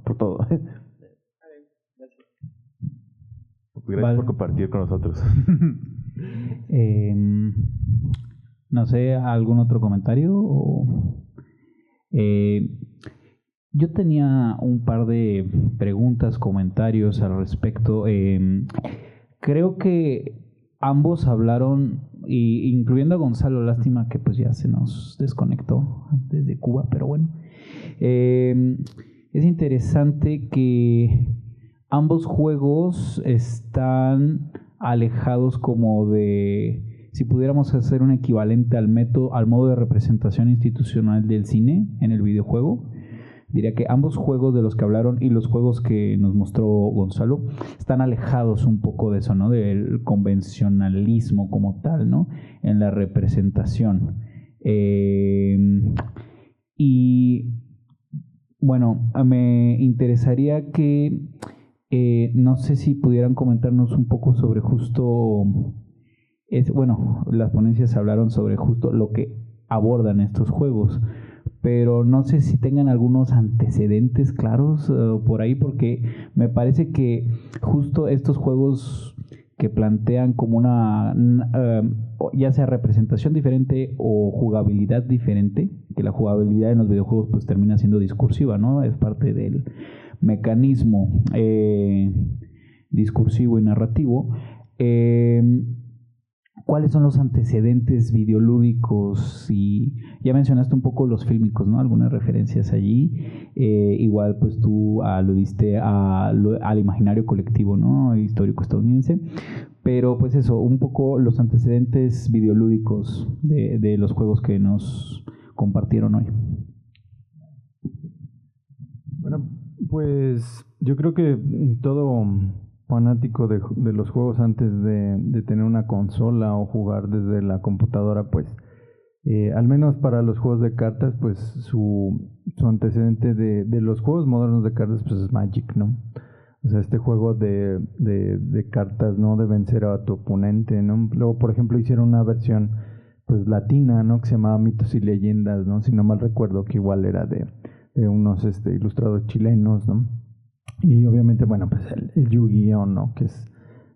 por todo. Gracias por compartir con nosotros. No sé, ¿algún otro comentario? Yo tenía un par de preguntas, comentarios al respecto. Creo que ambos hablaron, incluyendo a Gonzalo, lástima que pues ya se nos desconectó desde Cuba, pero bueno. Es interesante que ambos juegos están alejados como de, si pudiéramos hacer un equivalente al modo de representación institucional del cine en el videojuego. Diría que ambos juegos de los que hablaron y los juegos que nos mostró Gonzalo están alejados un poco de eso, ¿no? Del convencionalismo como tal, ¿no? En la representación. Y bueno, me interesaría que no sé si pudieran comentarnos un poco sobre justo las ponencias hablaron sobre justo lo que abordan estos juegos, pero no sé si tengan algunos antecedentes claros por ahí, porque me parece que justo estos juegos que plantean como una ya sea representación diferente o jugabilidad diferente, que la jugabilidad en los videojuegos pues termina siendo discursiva, ¿no? Es parte del mecanismo discursivo y narrativo. ¿Cuáles son los antecedentes videolúdicos y Ya mencionaste un poco los fílmicos, ¿no? Algunas referencias allí. Igual, pues tú aludiste al imaginario colectivo, ¿no? Histórico estadounidense. Pero, pues eso, un poco los antecedentes videolúdicos de los juegos que nos compartieron hoy. Bueno, pues yo creo que todo fanático de los juegos antes de tener una consola o jugar desde la computadora, pues al menos para los juegos de cartas, pues su antecedente de los juegos modernos de cartas, pues es Magic, ¿no? O sea, este juego de cartas, ¿no? De vencer a tu oponente, ¿no? Luego, por ejemplo, hicieron una versión pues latina, ¿no? Que se llamaba Mitos y Leyendas, ¿no? Si no mal recuerdo, que igual era de unos ilustradores chilenos, ¿no? Y obviamente, bueno, pues el Yu-Gi-Oh, ¿no? Que es,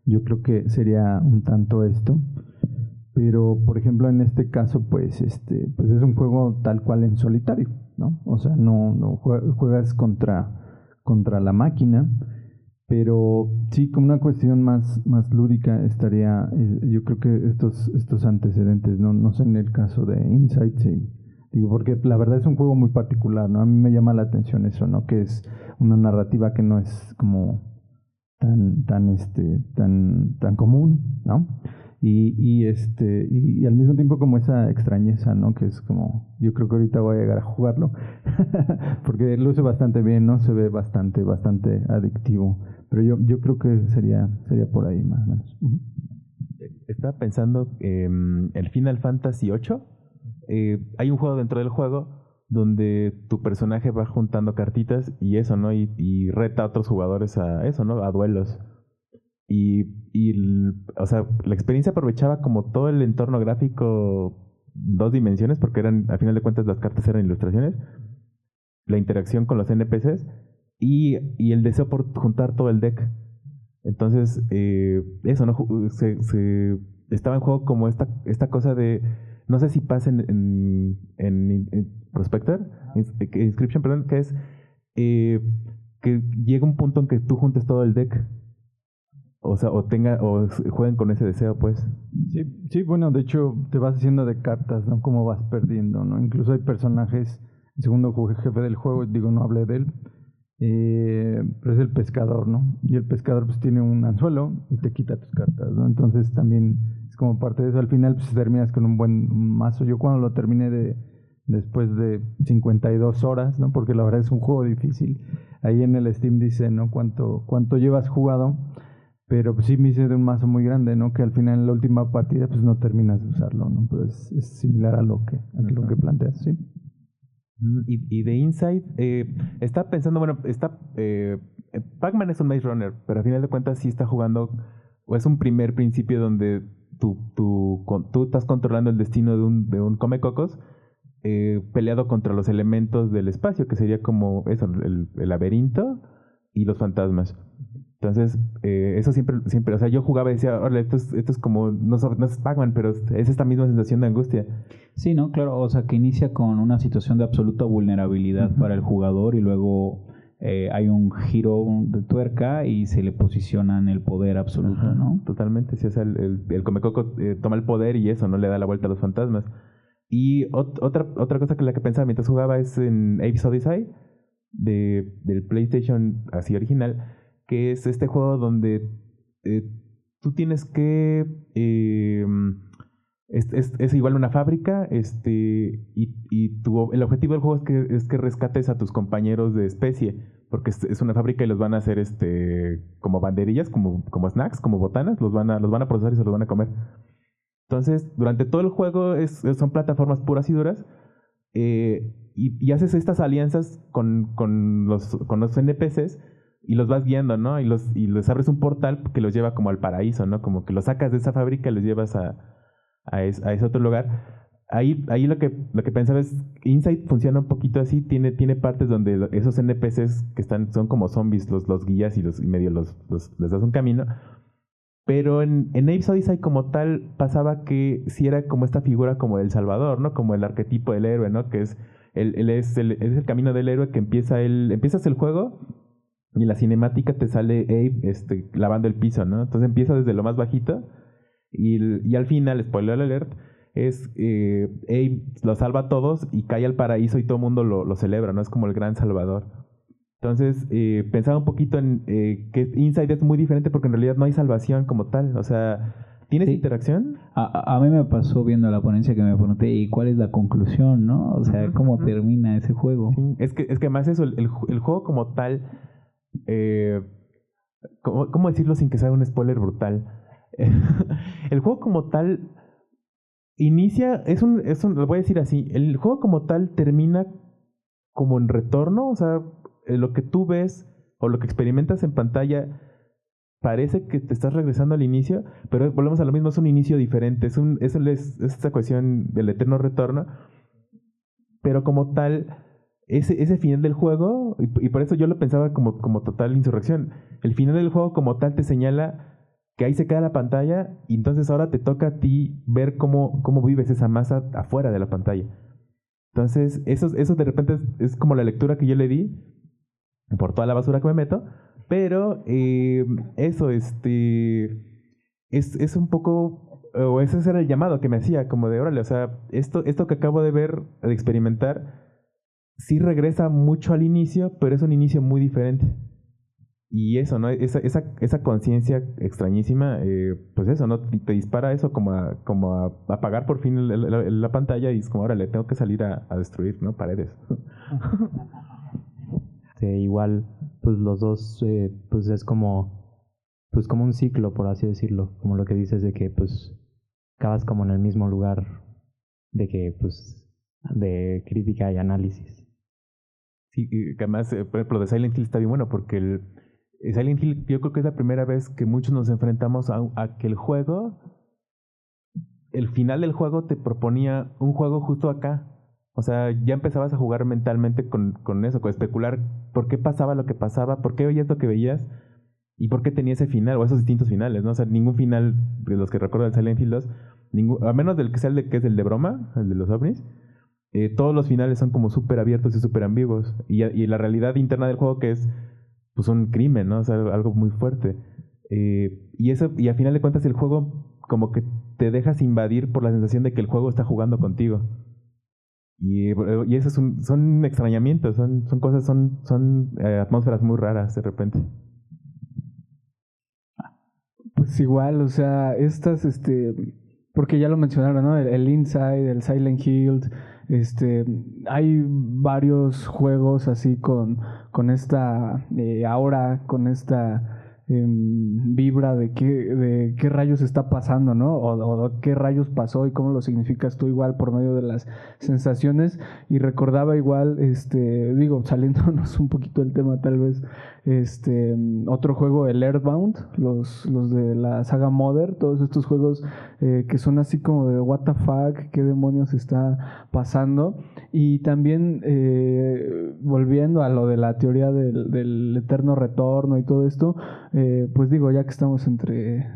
yo creo que sería un tanto esto. Pero, por ejemplo, en este caso, pues pues es un juego tal cual en solitario, ¿no? O sea, no juegas contra la máquina, pero sí, como una cuestión más lúdica estaría, yo creo que estos antecedentes, no sé en el caso de Insight, sí. Digo, porque la verdad es un juego muy particular, ¿no? A mí me llama la atención eso, ¿no? Que es una narrativa que no es como tan común, ¿no? Y al mismo tiempo como esa extrañeza, ¿no? Que es como, yo creo que ahorita voy a llegar a jugarlo, porque luce bastante bien, ¿no? Se ve bastante adictivo, pero yo creo que sería por ahí más o menos. Estaba pensando el Final Fantasy VIII. Hay un juego dentro del juego donde tu personaje va juntando cartitas y eso, ¿no? Y reta a otros jugadores a eso, ¿no? A duelos. O sea, la experiencia aprovechaba como todo el entorno gráfico 2 dimensiones, porque eran, a final de cuentas, las cartas eran ilustraciones, la interacción con los NPCs y el deseo por juntar todo el deck. Entonces, eso, ¿no? Estaba en juego como esta cosa de, no sé si pasa en Prospector, Inscription, perdón, que es que llega un punto en que tú juntes todo el deck. O sea, o jueguen con ese deseo, pues. Sí, bueno, de hecho te vas haciendo de cartas, ¿no? Como vas perdiendo, ¿no? Incluso hay personajes, el segundo jefe del juego, digo, no hablé de él, pero es el pescador, ¿no? Y el pescador pues tiene un anzuelo y te quita tus cartas, ¿no? Entonces también es como parte de eso. Al final pues terminas con un buen mazo. Yo cuando lo terminé después de 52 horas, ¿no? Porque la verdad es un juego difícil. Ahí en el Steam dice, ¿no? Cuánto llevas jugado. Pero pues sí me hice de un mazo muy grande, ¿no? Que al final en la última partida pues no terminas de usarlo, ¿no? Pero es similar a lo que planteas, ¿sí? Y de Inside, está pensando, bueno, Pac-Man es un Maze Runner, pero a final de cuentas sí está jugando, o es un primer principio donde tú estás controlando el destino de un Comecocos, peleado contra los elementos del espacio, que sería como eso, el laberinto y los fantasmas. Entonces, eso siempre, o sea, yo jugaba y decía, órale, esto es como, no es Pac-Man, pero es esta misma sensación de angustia. Sí, ¿no? Claro, o sea, que inicia con una situación de absoluta vulnerabilidad para el jugador y luego hay un giro de tuerca y se le posiciona en el poder absoluto, ¿no? Totalmente, sí, o sea, el Comecoco toma el poder y eso, ¿no? Le da la vuelta a los fantasmas. Y otra cosa que pensaba mientras jugaba es en Abe's Odyssey, del PlayStation así original, que es este juego donde tú tienes que... es igual una fábrica, y el objetivo del juego es que rescates a tus compañeros de especie, porque es una fábrica y los van a hacer como banderillas, como snacks, como botanas, los van a procesar y se los van a comer. Entonces, durante todo el juego son plataformas puras y duras, y haces estas alianzas con los NPCs, y los vas guiando, ¿no? Y les abres un portal que los lleva como al paraíso, ¿no? Como que los sacas de esa fábrica y los llevas a ese otro lugar. Ahí lo que pensaba es, Inside funciona un poquito así, tiene partes donde esos NPCs que son como zombies, los guías y medio les das un camino. Pero en Abe's Odyssey como tal pasaba que sí era como esta figura como del Salvador, ¿no? Como el arquetipo del héroe, ¿no? Que es es el camino del héroe que empiezas el juego. Y en la cinemática te sale Abe lavando el piso, ¿no? Entonces empieza desde lo más bajito y al final, spoiler alert, es Abe lo salva a todos y cae al paraíso y todo el mundo lo celebra, ¿no? Es como el gran salvador. Entonces, pensaba un poquito en que Inside es muy diferente porque en realidad no hay salvación como tal. O sea, ¿tienes Sí. interacción? A mí me pasó viendo la ponencia que me pregunté, ¿y cuál es la conclusión, no? O sea, ¿cómo termina ese juego? Sí, es que además eso, el juego como tal, ¿cómo decirlo sin que sea un spoiler brutal? El juego como tal inicia, lo voy a decir así, el juego como tal termina como en retorno, o sea, lo que tú ves o lo que experimentas en pantalla parece que te estás regresando al inicio, pero volvemos a lo mismo, es un inicio diferente, es esta cuestión del eterno retorno, pero como tal, ese final del juego, y por eso yo lo pensaba como total insurrección, el final del juego como tal te señala que ahí se queda la pantalla y entonces ahora te toca a ti ver cómo vives esa masa afuera de la pantalla. Entonces, eso de repente es como la lectura que yo le di por toda la basura que me meto, pero eso, es un poco, o ese era el llamado que me hacía, como de, órale, o sea, esto que acabo de ver, de experimentar, sí regresa mucho al inicio, pero es un inicio muy diferente. Y eso, ¿no? Esa conciencia extrañísima, pues eso, ¿no? Te dispara eso como a apagar por fin la pantalla y es como, órale, tengo que salir a destruir, ¿no? Paredes. Igual, pues los dos, pues es como un ciclo, por así decirlo. Como lo que dices de que, pues, acabas como en el mismo lugar de que, pues, de crítica y análisis. Sí, y que además, por ejemplo, de Silent Hill está bien bueno porque el Silent Hill yo creo que es la primera vez que muchos nos enfrentamos a que el final del juego te proponía un juego justo acá. O sea, ya empezabas a jugar mentalmente con eso, con especular por qué pasaba lo que pasaba, por qué veías lo que veías y por qué tenía ese final o esos distintos finales, ¿no? O sea, ningún final de los que recuerdo del Silent Hill 2, a menos del que sea que es el de broma, el de los ovnis, todos los finales son como súper abiertos y súper ambiguos. Y la realidad interna del juego que es pues un crimen, ¿no? O sea, algo muy fuerte. Y a final de cuentas el juego como que te dejas invadir por la sensación de que el juego está jugando contigo. Y esos son extrañamientos, son cosas, son atmósferas muy raras de repente. Pues igual, o sea, porque ya lo mencionaron, ¿no? El Inside, el Silent Hill, hay varios juegos así con esta aura, con esta vibra de qué rayos está pasando, ¿no? O qué rayos pasó y cómo lo significas tú igual por medio de las sensaciones. Y recordaba igual, saliéndonos un poquito del tema tal vez, otro juego, el Earthbound, los de la saga Mother, todos estos juegos que son así como de what the fuck, qué demonios está pasando. Y también volviendo a lo de la teoría del eterno retorno y todo esto, pues digo, ya que estamos entre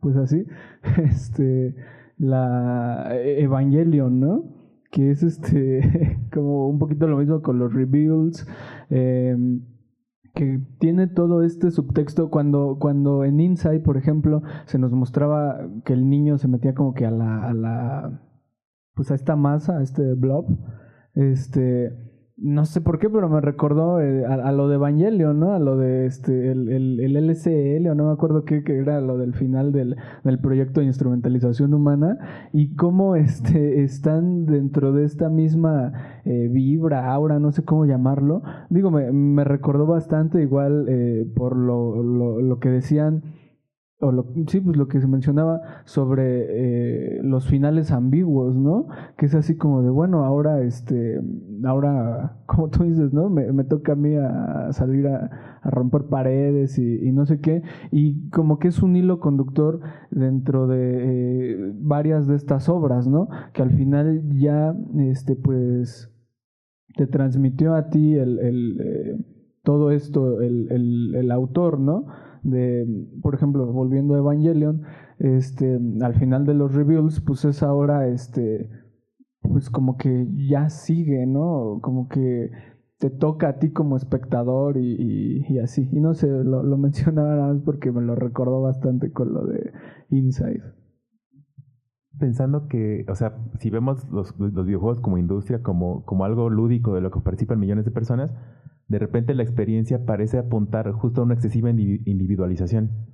pues así, la Evangelion, ¿no? Que es como un poquito lo mismo con los rebuilds, que tiene todo este subtexto cuando en Inside, por ejemplo, se nos mostraba que el niño se metía como que a la pues a esta masa, a este blob, no sé por qué, pero me recordó a lo de Evangelion, ¿no? A lo de el LCL, o no me acuerdo qué, que era lo del final del proyecto de instrumentalización humana, y cómo están dentro de esta misma vibra, aura, no sé cómo llamarlo. Digo, me recordó bastante igual por lo que decían, pues lo que se mencionaba sobre los finales ambiguos, ¿no? Que es así como de, bueno, ahora, como tú dices, ¿no? Me toca a mí a salir a romper paredes y no sé qué, y como que es un hilo conductor dentro de varias de estas obras, ¿no? Que al final ya, pues, te transmitió a ti todo esto, el autor, ¿no? Por ejemplo, volviendo a Evangelion, al final de los reveals, pues es ahora, pues como que ya sigue, ¿no? Como que te toca a ti como espectador y así. Y no sé, lo mencionaba nada más porque me lo recordó bastante con lo de Inside. pensando que, o sea, si vemos los videojuegos como industria, como algo lúdico de lo que participan millones de personas, de repente la experiencia parece apuntar justo a una excesiva individualización.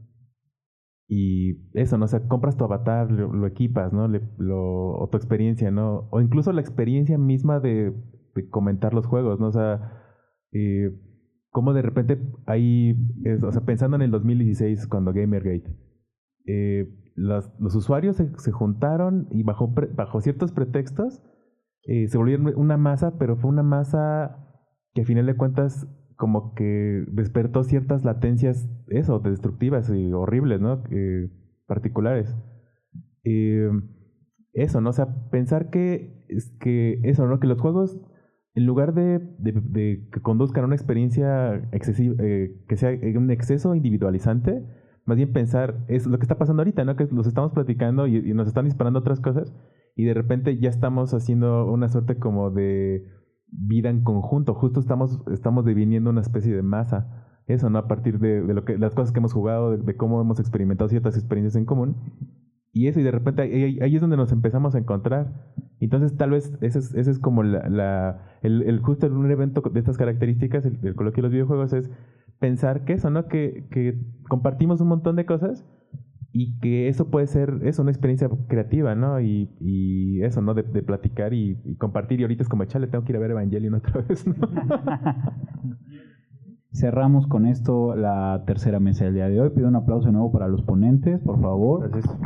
Y eso, ¿no? O sea, compras tu avatar, lo equipas, ¿no? O tu experiencia, ¿no? O incluso la experiencia misma de comentar los juegos, ¿no? O sea, como de repente o sea, pensando en el 2016 cuando Gamergate, los usuarios se juntaron y bajo ciertos pretextos se volvieron una masa, pero fue una masa que a final de cuentas como que despertó ciertas latencias, destructivas y horribles, ¿no? Particulares. Eso, ¿no? O sea, pensar que los juegos, en lugar de que conduzcan a una experiencia excesiva, que sea un exceso individualizante, más bien pensar, es lo que está pasando ahorita, ¿no? Que los estamos platicando y nos están disparando otras cosas y de repente ya estamos haciendo una suerte como de vida en conjunto. Justo estamos deviniendo una especie de masa. Eso, ¿no? A partir de las cosas que hemos jugado, de cómo hemos experimentado ciertas experiencias en común. Y eso, y de repente ahí es donde nos empezamos a encontrar. Entonces, tal vez ese es como justo un evento de estas características, el coloquio de los videojuegos, es pensar que eso, ¿no? Que compartimos un montón de cosas y que eso puede ser una experiencia creativa, ¿no? Y eso, ¿no? De platicar y compartir. Y ahorita es como, chale, tengo que ir a ver Evangelion otra vez, ¿no? Cerramos con esto la tercera mesa del día de hoy. Pido un aplauso de nuevo para los ponentes, por favor. Gracias.